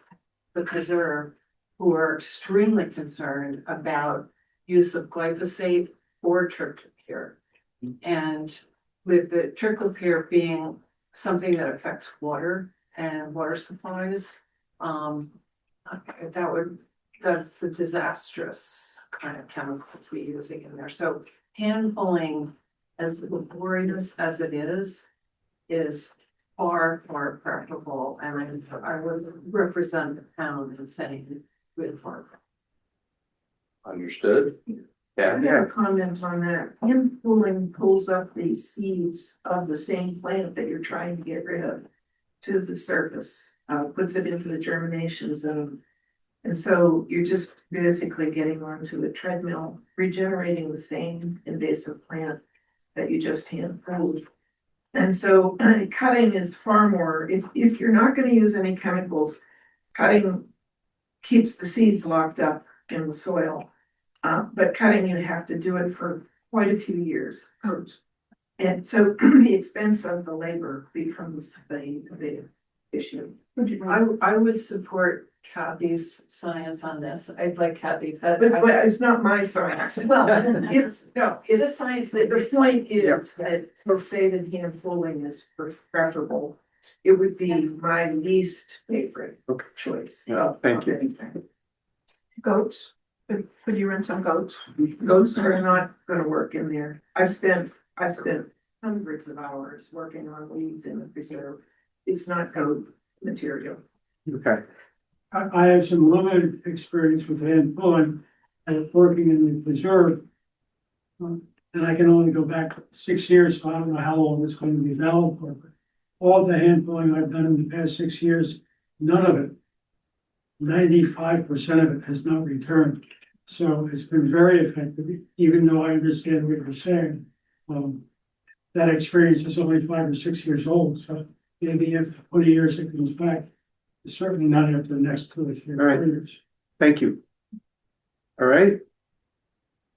the preserve who are extremely concerned about use of glyphosate or triclopyr. And with the triclopyr being something that affects water and water supplies, that would that's a disastrous kind of chemicals we're using in there. So hand pulling, as laborious as it is far preferable. And I would represent the town in saying good work.
Understood.
I
Yeah,
have a comment on that. Hand pulling pulls up these seeds of the same plant that you're trying to get rid of to the surface, puts it into the germinations and so you're just basically getting onto a treadmill, regenerating the same invasive plant that you just hand pulled. And so cutting is far more, if you're not gonna use any chemicals, cutting keeps the seeds locked up in the soil. But cutting, you have to do it for quite a few years. And so the expense of the labor becomes the issue.
I would support Kathy's science on this. I'd like Kathy.
But it's not my science.
Well,
It's, no,
the
it's,
science that
the point is that to say that hand pulling is preferable. It would be my least favorite
Okay.
choice.
Yeah, thank you.
Anything. Goats, could you rent some goats? Goats are not gonna work in there. I've spent hundreds of hours working on weeds in the preserve. It's not goat material.
Okay,
I have some limited experience with hand pulling and working in the preserve. And I can only go back 6 years, so I don't know how long it's going to be valid for. But all the hand pulling I've done in the past 6 years, none of it, 95% of it has not returned. So it's been very effective, even though I understand what you're saying. That experience is only 5 or 6 years old, so maybe after 20 years it comes back. Certainly not after the next 2 or 3
All right.
years.
thank you. All right.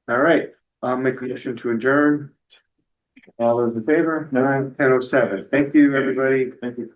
All right, I'll make a motion to adjourn. All those in favor? 9:10:07. Thank you, everybody.
Thank you.